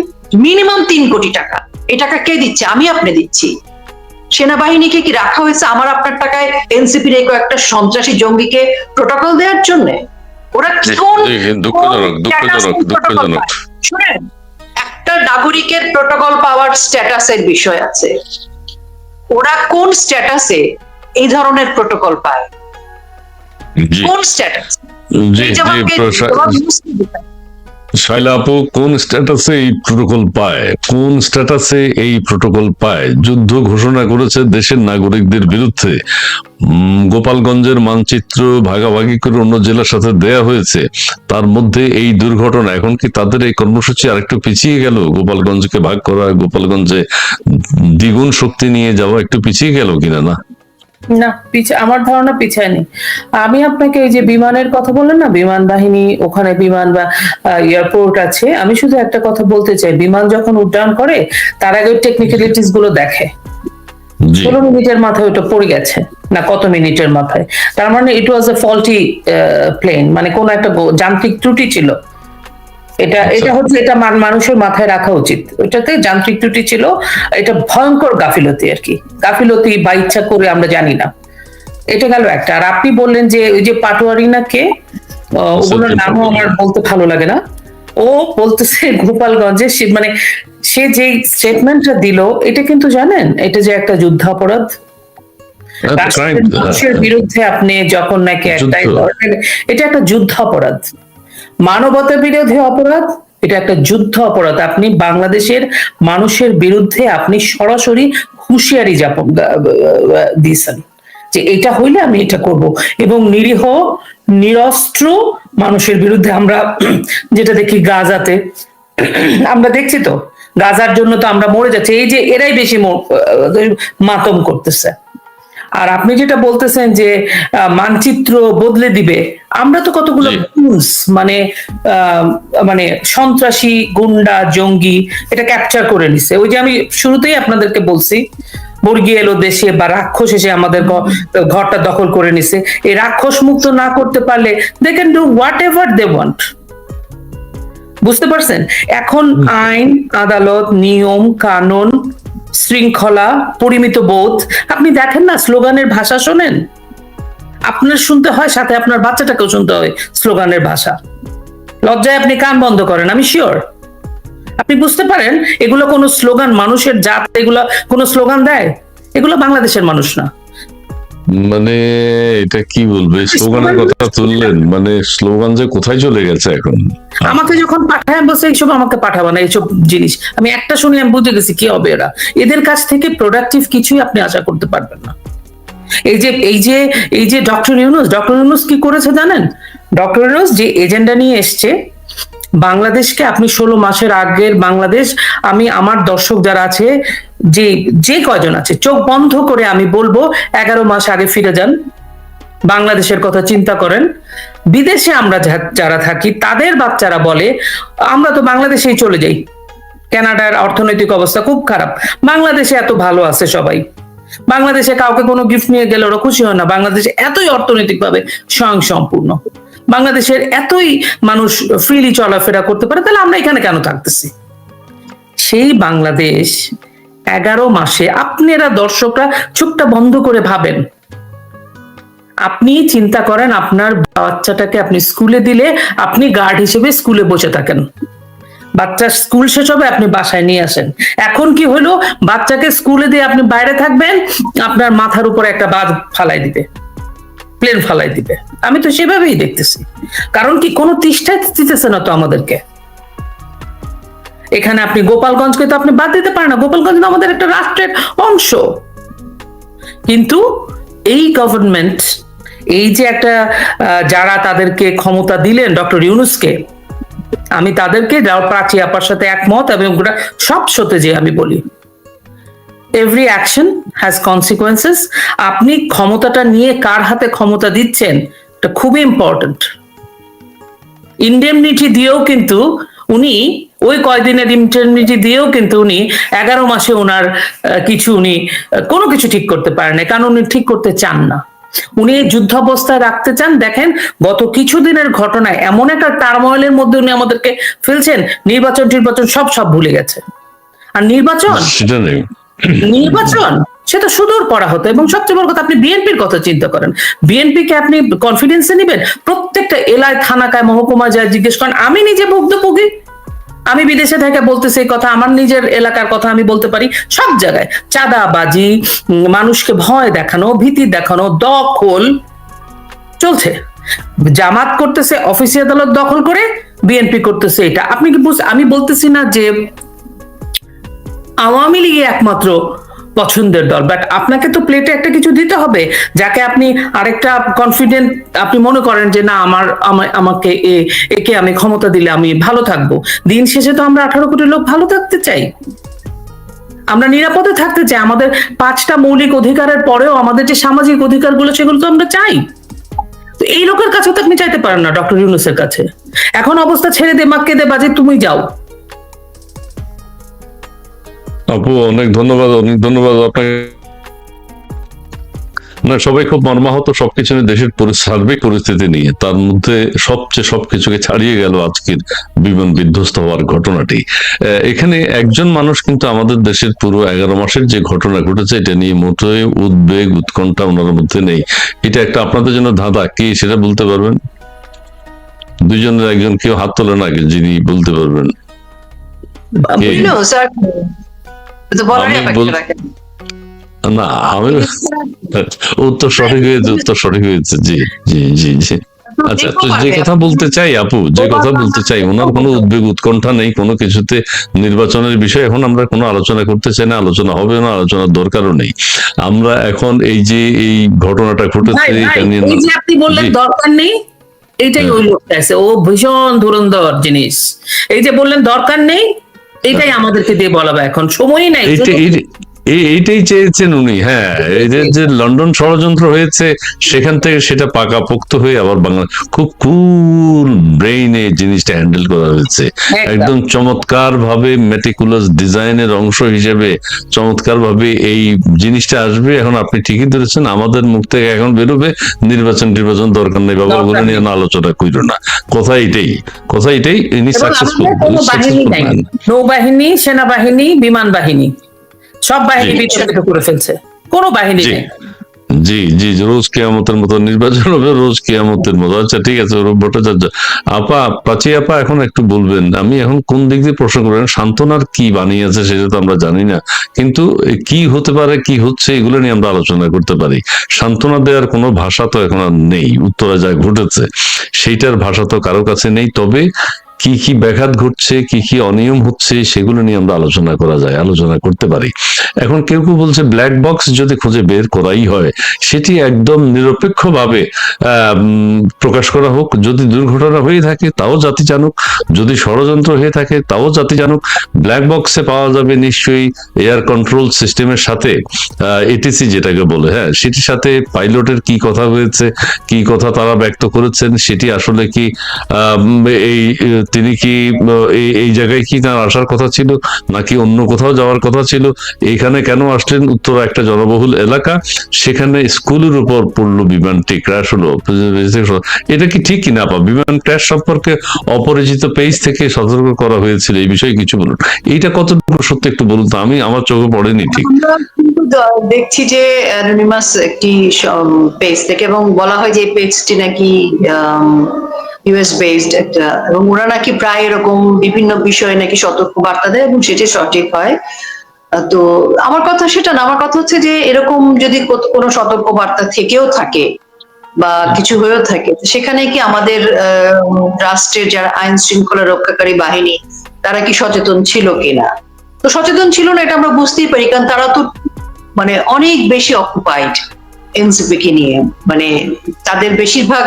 মিনিমাম 3 কোটি টাকা। এই টাকা কে দিচ্ছে? আমি আপনি দিচ্ছি। সেনাবাহিনীকে কি রাখা হয়েছে আমার আপনার টাকায় এনসিপির এই কয়েকটা সন্ত্রাসী জঙ্গিকে প্রোটোকল দেওয়ার জন্য? ওরা কোন দুঃখজনক। শুনেন, একটা নাগরিকের প্রোটোকল পাওয়ার স্ট্যাটাসের বিষয় আছে, ওরা কোন স্ট্যাটাসে এই ধরনের প্রোটোকল পায়? কোন স্ট্যাটাস? শাইলা আপু, কোন স্ট্যাটাসে এই প্রোটোকল পায়? কোন স্ট্যাটাসে এই প্রোটোকল পায়? যুদ্ধ ঘোষণা করেছে দেশের নাগরিকদের বিরুদ্ধে, গোপালগঞ্জের মানচিত্র ভাগাভাগি করে অন্য জেলার সাথে দেয়া হয়েছে, তার মধ্যে এই দুর্ঘটনা। এখন কি তাদের এই কর্মসূচি আরেকটু পিছিয়ে গেল? গোপালগঞ্জকে ভাগ করা, গোপালগঞ্জে দ্বিগুণ শক্তি নিয়ে যাওয়া একটু পিছিয়ে গেল কিনা? না, আমার ধারণা পিছায়নি। আমি আপনাকে এই যে বিমানের কথা বললেন না, বিমান বাহিনী, ওখানে বিমান বা এয়ারপোর্ট আছে, আমি শুধু একটা কথা বলতে চাই, বিমান যখন উড্ডয়ন করে তার আগে টেকনিক্যালিটিস গুলো দেখে। 16 মিনিটের মাথায় ওটা পড়ে গেছে না কত মিনিটের মাথায়, তার মানে ইট ওয়াজ এ ফল্টি প্লেন, মানে কোন একটা যান্ত্রিক ত্রুটি ছিল। এটা হচ্ছে, এটা মানুষের মাথায় রাখা উচিত, ওইটাতে যান্ত্রিক ত্রুটি ছিল, এটা ভয়ঙ্কর গাফিলতি আর কি, গাফিলতি বা ইচ্ছা করে আমরা জানি না। এটা গেল একটা। আর আপনি বললেন যে ওই যে পাটোয়ারি না কে, ওগুলোর নামও আমার বলতে ভালো লাগে না, ও বলতেছে গোপালগঞ্জে মানে সে যে স্টেটমেন্টটা দিল, এটা কিন্তু জানেন এটা যে একটা যুদ্ধাপরাধ, মানুষের বিরুদ্ধে আপনি যখন নাকি এটা একটা যুদ্ধাপরাধ, মানবতা বিরোধী অপরাধ, এটা একটা যুদ্ধ অপরাধ। আপনি বাংলাদেশের মানুষের বিরুদ্ধে আপনি সরাসরি হুঁশিয়ারি দিয়েছেন যে এটা হইলে আমি এটা করব, এবং নিরীহ নিরস্ত্র মানুষের বিরুদ্ধে আমরা যেটা দেখি গাজাতে, আমরা দেখছি তো গাজার জন্য তো আমরা মরে যাচ্ছি, এই যে এরাই বেশি মাতম করতেছে। আর আপনি যেটা বলতেছেন যে মানচিত্র বদলে দিবে, আমরা তো কতগুলো মানে মানে সন্ত্রাসী, গুন্ডা, জঙ্গি এটা ক্যাপচার করে নিছে। ওই যে আমি শুরুতেই আপনাদেরকে বলছি, বর্গী এলো দেশে বা রাক্ষস এসে আমাদের ঘরটা দখল করে নিছে, এই রাক্ষস মুক্ত না করতে পারলে they can do whatever they want. বুঝতে পারছেন? এখন আইন, আদালত, নিয়ম কানুন, শৃঙ্খলা, পরিমিত বোধ, আপনি দেখেন না, স্লোগানের ভাষা শোনেন, আপনার শুনতে হয়, সাথে আপনার বাচ্চাটাকেও শুনতে হয় স্লোগানের ভাষা। লজ্জায় আপনি কান বন্ধ করেন, আমি শিওর। আপনি বুঝতে পারেন এগুলো কোনো স্লোগান, মানুষের জাত এগুলো কোনো স্লোগান দেয়? এগুলো বাংলাদেশের মানুষ না। মানে এটা কি বলবে, স্লোগানের কথা তুললেন, মানে স্লোগান যে কোথায় চলে গেছে এখন। আমাকে যখন পাঠায় বলছে এইসব আমাকে পাঠাবো না, এইসব জিনিস আমি একটা শুনি, আমি বুঝে গেছি কি হবে এরা, এদের কাছ থেকে প্রোডাক্টিভ কিছুই আপনি আশা করতে পারবেন না। এই যে ডক্টর ইউনূস কি করেছে জানেন? ডক্টর ইউনূস যে এজেন্ডা নিয়ে এসছে, বাংলাদেশকে আপনি 16 মাসের আগের বাংলাদেশ, আমি আমার দর্শক যারা আছে, যে কয়জন আছে, চোখ বন্ধ করে আমি বলবো 11 মাস আগে ফিরে যান, বাংলাদেশের কথা চিন্তা করেন। বিদেশে আমরা যারা থাকি তাদের বাচ্চারা বলে আমরা তো বাংলাদেশেই চলে যাই, কানাডার অর্থনৈতিক অবস্থা খুব খারাপ, বাংলাদেশে এত ভালো আছে সবাই, বাংলাদেশে কাউকে কোনো গিফট নিয়ে গেলে ওরা খুশি হয় না, বাংলাদেশে এতই অর্থনৈতিকভাবে স্বয়ংসম্পূর্ণ, বাংলাদেশের এতই মানুষ ফ্রিলি চলাফেরা করতে পারে, তাহলে আমরা এখানে কেন থাকতেছি? সেই বাংলাদেশ 11 মাসে আপনারা দর্শকরা চোখটা বন্ধ করে ভাবেন, আপনি চিন্তা করেন আপনার বাচ্চাটাকে আপনি স্কুলে দিলে আপনি গার্ড হিসেবে স্কুলে বসে থাকেন, বাচ্চার স্কুল শেষ হবে আপনি বাসায় নিয়ে আসেন। এখন কি হলো, বাচ্চাকে স্কুলে দিয়ে আপনি বাইরে থাকবেন, আপনার মাথার উপরে একটা বাজ ফালাই দিবে, প্লেন ফালাই দিবে। আমি তো সেভাবেই দেখতেছি, কারণ কি কোনো তিষ্ঠায় দিতেছে না তো আমাদেরকে। এখানে আপনি গোপালগঞ্জকে তো আপনি বাদ দিতে পারেন না, গোপালগঞ্জ তো আমাদের একটা রাষ্ট্রের অংশ। কিন্তু এই গভর্নমেন্ট, এই যে একটা যারা তাদেরকে ক্ষমতা দিলেন ডক্টর ইউনূসকে, আমি তাদেরকে প্রাচী আপার সাথে একমত, এবং সব সত্যি যে আমি বলি এভরি অ্যাকশন হ্যাজ কনসিকোয়েন্সেস। আপনি ক্ষমতাটা নিয়ে কার হাতে ক্ষমতা দিচ্ছেন এটা খুবই ইম্পর্টেন্ট। ইন্ডেমনিটি দিয়েও কিন্তু উনি ওই কয়দিনের ইন্ডেমনিটি দিয়েও কিন্তু উনি 11 মাসে ওনার কিছু উনি কোনো কিছু ঠিক করতে পারেন না, কারণ উনি ঠিক করতে চান না, উনি যুদ্ধাবস্থায় রাখতে চান। দেখেন গত কিছুদিনের ঘটনায় এমন একটা টার্ময়েলের মধ্যে উনি আমাদেরকে ফেলছেন, নির্বাচন সব ভুলে গেছে। আর নির্বাচন সে তো সুদূর পড়া হতো। এবং সবচেয়ে বড় কথা, আপনি বিএনপির কথা চিন্তা করেন, বিএনপিকে আপনি কনফিডেন্সে নেবেন? প্রত্যেকটা এলাকায় থানাকায় মহকুমা যায় জিজ্ঞেস করেন। আমি নিজে ভুক্তভোগী, আমি বিদেশে থেকে বলতেছি এই কথা, আমার নিজের এলাকার কথা আমি বলতে পারি। সব জায়গায় চাঁদাবাজি, মানুষকে ভয় দেখানো, ভীতি দেখানো, দখল চলছে। জামাত করতেছে অফিসে আদালত দখল করে, বিএনপি করতেছে এটা। আপনি কি আমি বলতেছি না যে আওয়ামী লীগ একমাত্র পছন্দের দল, বাট আপনাকে তো প্লেটে একটা কিছু দিতে হবে, যাকে আপনি আরেকটা কনফিডেন্ট আপনি মনে করেন যে না আমাকে একে আমি ক্ষমতা দিলে আমি ভালো থাকবো। দিন শেষে তো আমরা 18 কোটি লোক ভালো থাকতে চাই, আমরা নিরাপদে থাকতে চাই। আমাদের 5টা মৌলিক অধিকারের পরেও আমাদের যে সামাজিক অধিকারগুলো সেগুলো তো আমরা চাই। তো এই লোকের কাছে তো আপনি চাইতে পারেন না, ডক্টর ইউনূসের কাছে। এখন অবস্থা ছেড়ে দে, মাক্কে দে বাজে, তুমি যাও। আপু অনেক ধন্যবাদ আপনাকে। না, সবাই খুব মর্মাহত সবকিছু নিয়ে, দেশের সার্বিক পরিস্থিতি নিয়ে। তার মধ্যে সবকিছুকে ছাড়িয়ে গেল আজকের বিমান বিধ্বস্ত হওয়ার ঘটনাটি। এখানে একজন মানুষ কিন্তু আমাদের দেশের পুরো 11 মাসের যে ঘটনা ঘটেছে এটা নিয়ে মোটেই উদ্বেগ উৎকণ্ঠা ওনার মধ্যে নেই। এটা একটা আপনাদের জন্য ধাঁধা, কি সেটা বলতে পারবেন? দুজনের একজন কেউ হাত তোলে না, যিনি বলতে পারবেন। না, আমি উত্তর সঠিক হয়েছে। জি জি জি জি। আচ্ছা, তো যে কথা বলতে চাই আপু, ওনার কোনো উদ্বেগ উৎকণ্ঠা নেই কোনো কিছুতে। নির্বাচনের বিষয়ে এখন আমরা কোনো আলোচনা করতে চাই না, আলোচনা হবে না, আলোচনার দরকারও নেই। আমরা এখন এই যে এই ঘটনাটা ঘটেছে আপনি বললেন দরকার নেই, এইটাই ওই লোকটা আছে, ও ভীষণ ধুরন্ধর জিনিস। এই যে বললেন দরকার নেই, এটাই আমাদেরকে দিয়ে বলাবে, এখন সময়ই নাই। এইটাই চেয়েছেন উনি। হ্যাঁ, এই যে লন্ডন ষড়যন্ত্র হয়েছে, সেখান থেকে সেটা পাকাপোক্ত হয়ে আবার বাংলা খুব কুল ব্রেইনে জিনিসটা হ্যান্ডেল করা হয়েছে। একদম চমৎকার ভাবে মেটিকুলাস ডিজাইনের অংশ হিসেবে চমৎকার ভাবে এই জিনিসটা আসবে। এখন আপনি ঠিকই ধরেছেন, আমাদের মুখ থেকে এখন বেরোবে নির্বাচন দরকার নেই বাবা, ওগুলো নিয়ে আলোচনা কইরো না। কথা এটাই ইনি সাকসেসফুল। নৌবাহিনী, সেনাবাহিনী, বিমান বাহিনী, সব বাহিনী বিতর্কিত করে ফেলছে, কোনো বাহিনী নেই। জি জি, রোজ কিয়ামতের মতো নির্বাচন হবে, রোজ কিয়ামতের মতো। আচ্ছা ঠিক আছে, ভট্টাচার্য প্রাচী আপা এখন একটু বলবেন, আমি এখন কোন দিক দিয়ে প্রশ্ন করবেন? সান্ত্বনার কি বানিয়েছে সেটা তো আমরা জানি না, কিন্তু কি হতে পারে, কি হচ্ছে, এগুলো নিয়ে আমরা আলোচনা করতে পারি। সান্ত্বনা দেওয়ার কোনো ভাষা তো এখন আর নেই। উত্তরে যা ঘটেছে সেইটার ভাষা তো কারো কাছে নেই। তবে কি ব্যাঘাত ঘটছে, কি অনিয়ম হচ্ছে, সেগুলো নিয়ে আমরা আলোচনা করতে পারি। এখন কেউ বলছে ব্ল্যাক বক্স যদি খুঁজে বের করাই হয়, সেটি একদম নিরপেক্ষভাবে প্রকাশ করা হোক। যদি দুর্ঘটনা হয়ে থাকে তাও জাতি জানুক, যদি ষড়যন্ত্র হয়ে থাকে তাও জাতি জানুক। ব্ল্যাক বক্সে পাওয়া যাবে নিশ্চয়ই এয়ার কন্ট্রোল সিস্টেমের সাথে, এটিসি যেটাকে বলে, হ্যাঁ, সেটির সাথে পাইলটের কি কথা হয়েছে, কি কথা তারা ব্যক্ত করেছেন, সেটি আসলে কি তিনি কি এই জায়গায় কি তার আসার কথা ছিল, নাকি অন্য কোথাও যাওয়ার কথা ছিল? এখানে কেন আসলেন? উত্তরা একটা জনবহুল এলাকা, সেখানে স্কুলের উপর পড়লো বিমানটি, ক্র্যাশ হলো। এটা কি ঠিক কিনা আপা? বিমান ক্র্যাশ সম্পর্কে অপরিচিত পেজ থেকে সতর্ক করা হয়েছিল, এই বিষয়ে কিছু বলুন। এইটা কতটুকু কতটুকু সত্য একটু বলুন তো, আমি আমার চোখে পড়েনি ঠিক। আমরা কিন্তু দেখছি যে অ্যানোনিমাস একটি পেজ থেকে, এবং বলা হয় যে এই পেজটি নাকি ইউএস বেসড একটা, এবং ওরা নাকি প্রায় এরকম বিভিন্ন বিষয়ে নাকি সতর্ক বার্তা দেয় এবং সেটি সঠিক হয়। তো আমার কথা সেটা না, আমার কথা হচ্ছে যে এরকম যদি কোনো সতর্ক বার্তা থেকেও থাকে বা কিছু হয়েও থাকে, তো সেখানে কি আমাদের রাষ্ট্রের যারা আইন শৃঙ্খলা রক্ষাকারী বাহিনী তারা কি সচেতন ছিল কিনা? তো সচেতন ছিল না এটা আমরা বুঝতেই পারি, কারণ তারা তো মানে অনেক বেশি অকুপাইড এনসিপি কে নিয়ে, মানে তাদের বেশিরভাগ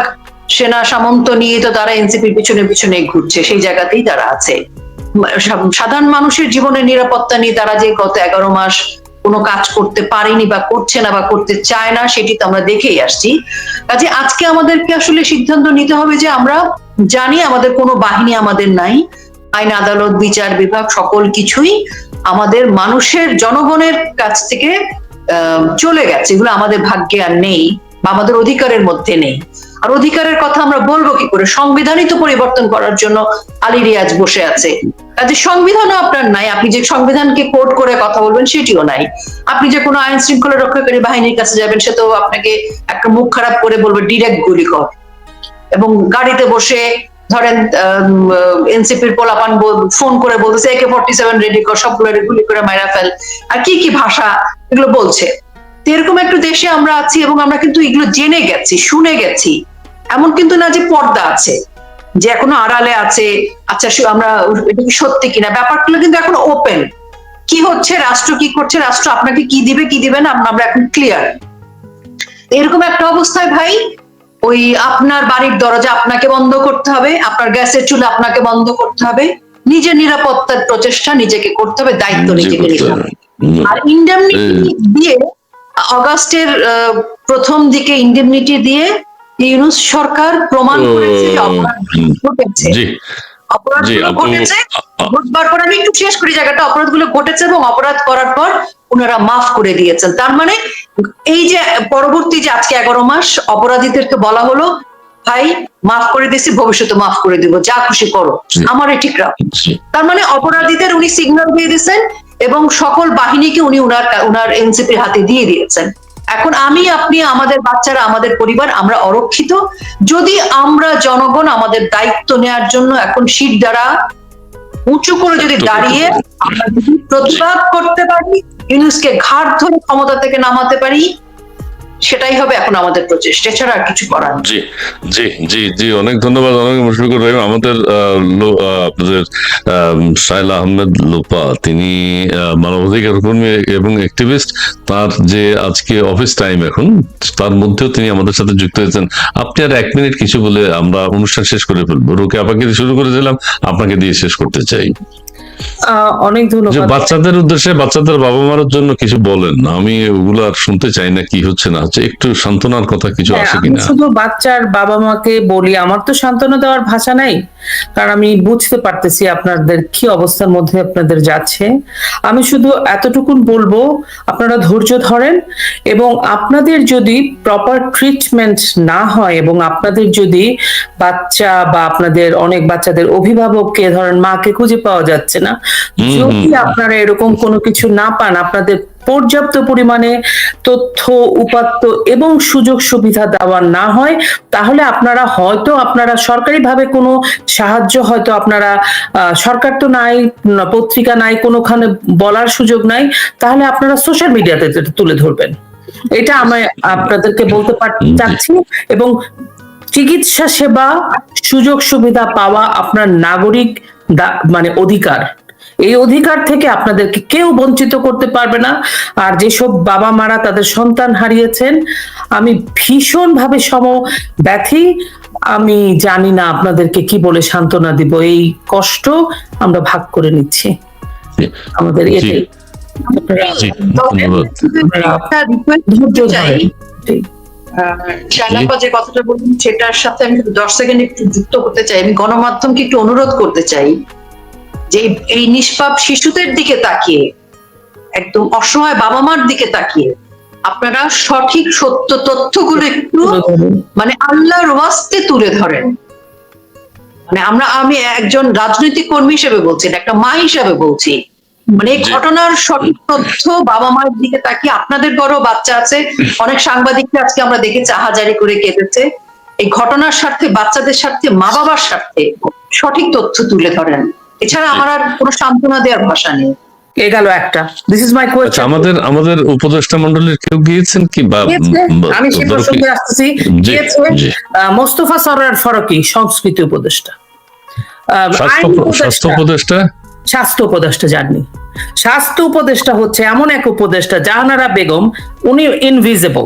সেনা সামন্ত নিয়ে তো তারা এনসিপির পিছনে পিছনে ঘুরছে, সেই জায়গাতেই তারা আছে। সাধারণ মানুষের জীবনের নিরাপত্তা নিয়ে তারা যে গত 11 মাস কোনো কাজ করতে পারেনি বা করছে না বা করতে চায় না, সেটি তো আমরা দেখেই আসছি। কাজে আজকে আমাদেরকে আসলে সিদ্ধান্ত নিতে হবে যে আমরা জানি আমাদের কোনো বাহিনী আমাদের নাই, আইন আদালত বিচার বিভাগ সকল কিছুই আমাদের মানুষের জনগণের কাছ থেকে চলে গেছে, এগুলো আমাদের ভাগ্যে আর নেই বা আমাদের অধিকারের মধ্যে নেই। আর অধিকারের কথা আমরা বলবো কি করে? সংবিধানই তো পরিবর্তন করার জন্য আলী রিয়াজ বসে আছে, কাজে সংবিধানও আপনার নাই, আপনি যে সংবিধানকে কোট করে কথা বলবেন সেটিও নাই। আপনি যে কোনো আইন শৃঙ্খলা রক্ষাকারী বাহিনীর কাছে যাবেন, সে তো আপনাকে একটা মুখ খারাপ করে বলবে ডিরেক্ট গুলি কর, এবং গাড়িতে বসে ধরেন এনসিপির পোলাপান ফোন করে বলতেছে AK-47 রেডি কর, সবগুলো গুলি করে মাইরা ফেল, আর কি কি ভাষা এগুলো বলছে। তো এরকম একটা দেশে আমরা আছি এবং আমরা কিন্তু এগুলো জেনে গেছি, শুনে গেছি, এমন কিন্তু না যে পর্দা আছে, যে এখনো আড়ালে আছে। আচ্ছা আমরা এটা কি সত্যি কিনা, ব্যাপারগুলো কিন্তু এখন ওপেন, কি হচ্ছে, রাষ্ট্র কি করছে, রাষ্ট্র আপনাকে কি দিবে কি দিবে না আমরা এখন ক্লিয়ার। এরকম একটা অবস্থায় ভাই, ওই আপনার বাড়ির দরজা আপনাকে বন্ধ করতে হবে, আপনার গ্যাসের চুলা আপনাকে বন্ধ করতে হবে, নিজের নিরাপত্তার প্রচেষ্টা নিজেকে করতে হবে, দায়িত্ব নিজেকে নিতে হবে। আর ইন্ডেমনিটি দিয়ে অগাস্টের প্রথম দিকে ইন্ডেমনিটি দিয়ে ইউনূস সরকার প্রমাণ করেছে যে অপরাধ ঘটেছে, অপরাধগুলো ঘটেছে। বুধবার পর আমি একটু শেষ করি জায়গাটা, অপরাধগুলো ঘটেছে এবং অপরাধ করার পর ওনারা মাফ করে দিয়েছেন। তার মানে এই যে পরবর্তী যে আজকে 11 মাস অপরাধীদেরকে বলা হলো ভাই মাফ করে দিয়েছি, ভবিষ্যতে মাফ করে দিব, যা খুশি করো, আমার ঠিক রাখো। তার মানে অপরাধীদের উনি সিগন্যাল দিয়ে দিয়েছেন এবং সকল বাহিনীকে উনি উনার এনসিপির হাতে দিয়ে দিয়েছেন। এখন আমি আপনি আমাদের বাচ্চারা আমাদের পরিবার আমরা অরক্ষিত, যদি আমরা জনগণ আমাদের দায়িত্ব নেওয়ার জন্য এখন শীত দ্বারা উঁচু করে যদি দাঁড়িয়ে আমরা যদি প্রতিবাদ করতে পারি, ইউনূসকে ঘাট ধরে ক্ষমতা থেকে নামাতে পারি, সেটাই হবে এখন আমাদের প্রচেষ্টা, এছাড়া আর কিছু করার নেই। জি জি জি জি, অনেক ধন্যবাদ, অনেক মুশফিকুর রহিম। আমাদের আপনাদের শায়লা আহমেদ লোপা, তিনি মানবাধিকার কর্মী এবং অ্যাক্টিভিস্ট। তার যে আজকে অফিস টাইম এখন, তার মধ্যেও তিনি আমাদের সাথে যুক্ত হয়েছেন। আপনি আর 1 মিনিট কিছু বলে আমরা অনুষ্ঠান শেষ করে ফেলবো। রোকে আপাকে দিয়ে শুরু করেছিলাম, আপনাকে দিয়ে শেষ করতে চাই। অনেক ধন্যবাদ। বাচ্চাদের উদ্দেশ্যে, বাচ্চাদের বাবা মার জন্য কিছু বলেন, আমি ওগুলো আর শুনতে চাই না, কি হচ্ছে না হচ্ছে, একটু সান্ত্বনার কথা কিছু আছে কিনা। শুধু বাচ্চার বাবা মাকে বলি, আমার তো সান্ত্বনা দেওয়ার ভাষা নাই, কারণ আমি বুঝতে পারতেছি আপনাদের কি অবস্থার মধ্যে আপনাদের যাচ্ছে। আমি শুধু এতটুকুন বলবো, আপনারা ধৈর্য ধরেন, এবং আপনাদের যদি প্রপার ট্রিটমেন্ট না হয় এবং আপনাদের যদি বাচ্চা বা আপনাদের অনেক বাচ্চাদের অভিভাবককে ধরেন মাকে খুঁজে পাওয়া যাচ্ছে না, যদি আপনারা এরকম কোনো কিছু না পান, আপনাদের পর্যাপ্ত পরিমাণে তথ্য উপাত্ত এবং সুযোগ সুবিধা দেওয়া না হয়, তাহলে আপনারা সরকারিভাবে কোনো সাহায্য হয়তো আপনারা, সরকার তো নাই, পত্রিকা নাই, কোনোখানে বলার সুযোগ নাই, তাহলে আপনারা সোশ্যাল মিডিয়াতে তুলে ধরবেন। এটা আমি আপনাদেরকে বলতে চাচ্ছি। এবং চিকিৎসা সেবা সুযোগ সুবিধা পাওয়া আপনার নাগরিক মানে অধিকার, এই অধিকার থেকে আপনাদেরকে কেউ বঞ্চিত করতে পারবে না। আর যেসব বাবা মারা তাদের সন্তান হারিয়েছেন, আমি ভীষণভাবে সমব্যথী। আমি জানি না আপনাদেরকে কি বলে সান্ত্বনা দিব, এই কষ্ট আমরা ভাগ করে নিচ্ছি, আমাদের এটাই। শায়লাপা যে কথাটা বললেন সেটার সাথে আমি 10 সেকেন্ড একটু যুক্ত করতে চাই। আমি গণমাধ্যমকে একটু অনুরোধ করতে চাই যে এই নিষ্পাপ শিশুদের দিকে তাকিয়ে, একদম অসহায় বাবা মার দিকে তাকিয়ে আপনারা সঠিক সত্য তথ্যগুলো একটু মানে আল্লাহর ওয়াস্তে তুলে ধরেন। মানে আমি একজন রাজনৈতিক কর্মী হিসেবে বলছি, একটা মা হিসেবে বলছি, মানে এই ঘটনার সঠিক তথ্য বাবা মায়ের দিকে তাকিয়ে, আপনাদের বড় বাচ্চা আছে, অনেক সাংবাদিককে আজকে আমরা দেখেছি আহাজারি করে কেঁদেছে। এই ঘটনার স্বার্থে, বাচ্চাদের স্বার্থে, মা বাবার স্বার্থে সঠিক তথ্য তুলে ধরেন। এছাড়া আমার আর কোনো সান্ত্বনা দেওয়ার ভাষা নেই। এ গেল একটা, দিস ইজ মাই আচ্ছা, কোয়েশ্চেন। আমাদের উপদেষ্টা মন্ডলীর কেউ গিয়েছেন কি বা আমি সেই প্রসঙ্গে আসতেছি। জি, গিয়েছে জি। মোস্তফা সরোয়ার ফারুকী, সংস্কৃতি উপদেষ্টা। আইন স্বাস্থ্য উপদেষ্টা স্বাস্থ্য উপদেষ্টা যাননি। স্বাস্থ্য উপদেষ্টা হচ্ছে এমন এক উপদেষ্টা, জাহানারা বেগম, উনি ইনভিজিবল।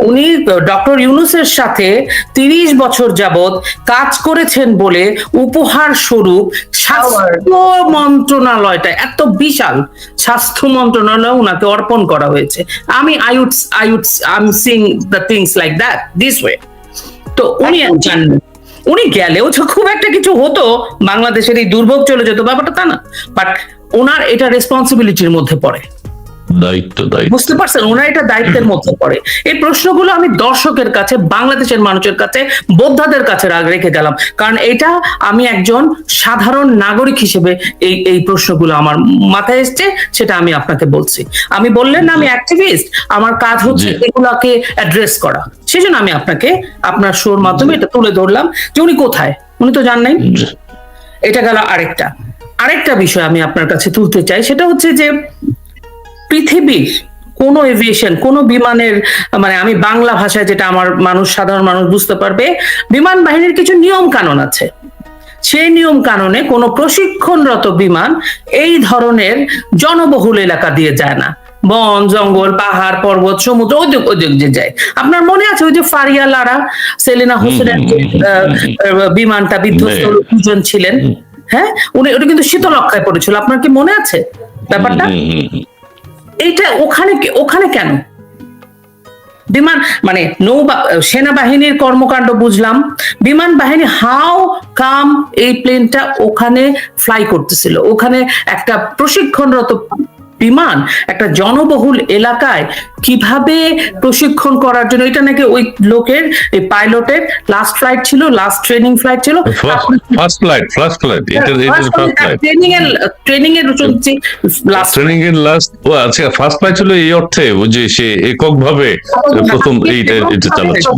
উনি ডক্টর ইউনূসের সাথে 30 বছর যাবত কাজ করেছেন বলে উপহার স্বরূপ স্বাস্থ্য মন্ত্রণালয়টা, এত বিশাল স্বাস্থ্য মন্ত্রণালয় উনাকে অর্পণ করা হয়েছে। I am seeing the things like that this way. তো উনি জানেন, উনি গেলেও যে খুব একটা কিছু হতো, বাংলাদেশের এই দুর্ভোগ চলে যেত, ব্যাপারটা তা না। বাট ওনার এটা রেসপন্সিবিলিটির মধ্যে পড়ে, দায়িত্ব বুঝতে পারছেন? ওনার এটা দায়িত্বের মধ্যে পড়ে। এই প্রশ্নগুলো আমি দর্শকের কাছে, বাংলাদেশের মানুষের কাছে, বোদ্ধাদের কাছে রেখে গেলাম, কারণ এটা আমি একজন সাধারণ নাগরিক হিসেবে এই প্রশ্নগুলো আমার মাথায় এসছে, সেটা আমি আপনাকে বলছি। আমি বললেন না আমি অ্যাক্টিভিস্ট, আমার কাজ হচ্ছে এগুলাকে অ্যাড্রেস করা। সেজন্য আমি আপনাকে আপনার শোর মাধ্যমে এটা তুলে ধরলাম যে উনি কোথায়, উনি তো জান নাই। এটা গেল আরেকটা বিষয় আমি আপনার কাছে তুলতে চাই, সেটা হচ্ছে যে পৃথিবীর কোন এভিয়েশন, কোন বিমানের, মানে আমি বাংলা ভাষায় যেটা আমার সাধারণ মানুষ বুঝতে পারবে, বিমান বাহিনীর কিছু নিয়ম কানুন আছে। সেই নিয়ম কানুনে কোনো প্রশিক্ষণরত বিমান এই ধরনের জনবহুল এলাকা দিয়ে যায় না। বন জঙ্গল, পাহাড়, পর্বত, সমুদ্র, ওদিক যে যায়। আপনার মনে আছে ওই যে ফারিয়া লারা, সেলিনা হোসেনের বিমানটা বিধ্বস্ত, দুজন ছিলেন, হ্যাঁ, ওটা কিন্তু শীতলক্ষায় পড়েছিল। আপনার কি মনে আছে ব্যাপারটা? এইটা ওখানে কেন? বিমান মানে সেনাবাহিনীর কর্মকাণ্ড বুঝলাম, বিমান বাহিনী হাউ কাম এই প্লেনটা ওখানে ফ্লাই করতেছিল? ওখানে একটা প্রশিক্ষণরত বিমান একটা জনবহুল এলাকায় কিভাবে প্রশিক্ষণ করার জন্য, এটা নাকি ওই লোকের, এই পাইলটের লাস্ট ফ্লাইট ছিল, লাস্ট ট্রেনিং ফ্লাইট ছিল, ফার্স্ট ফ্লাইট ট্রেনিং এর লাস্ট। আচ্ছা, ফার্স্ট ফ্লাইট ছিল এই অর্থে যে সে এককভাবে প্রথম এটা চালাচ্ছে,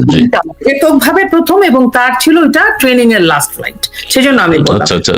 এককভাবে প্রথম, এবং তার ছিল এটা ট্রেনিং এর লাস্ট ফ্লাইট। সেজন্য আমি বললাম। আচ্ছা।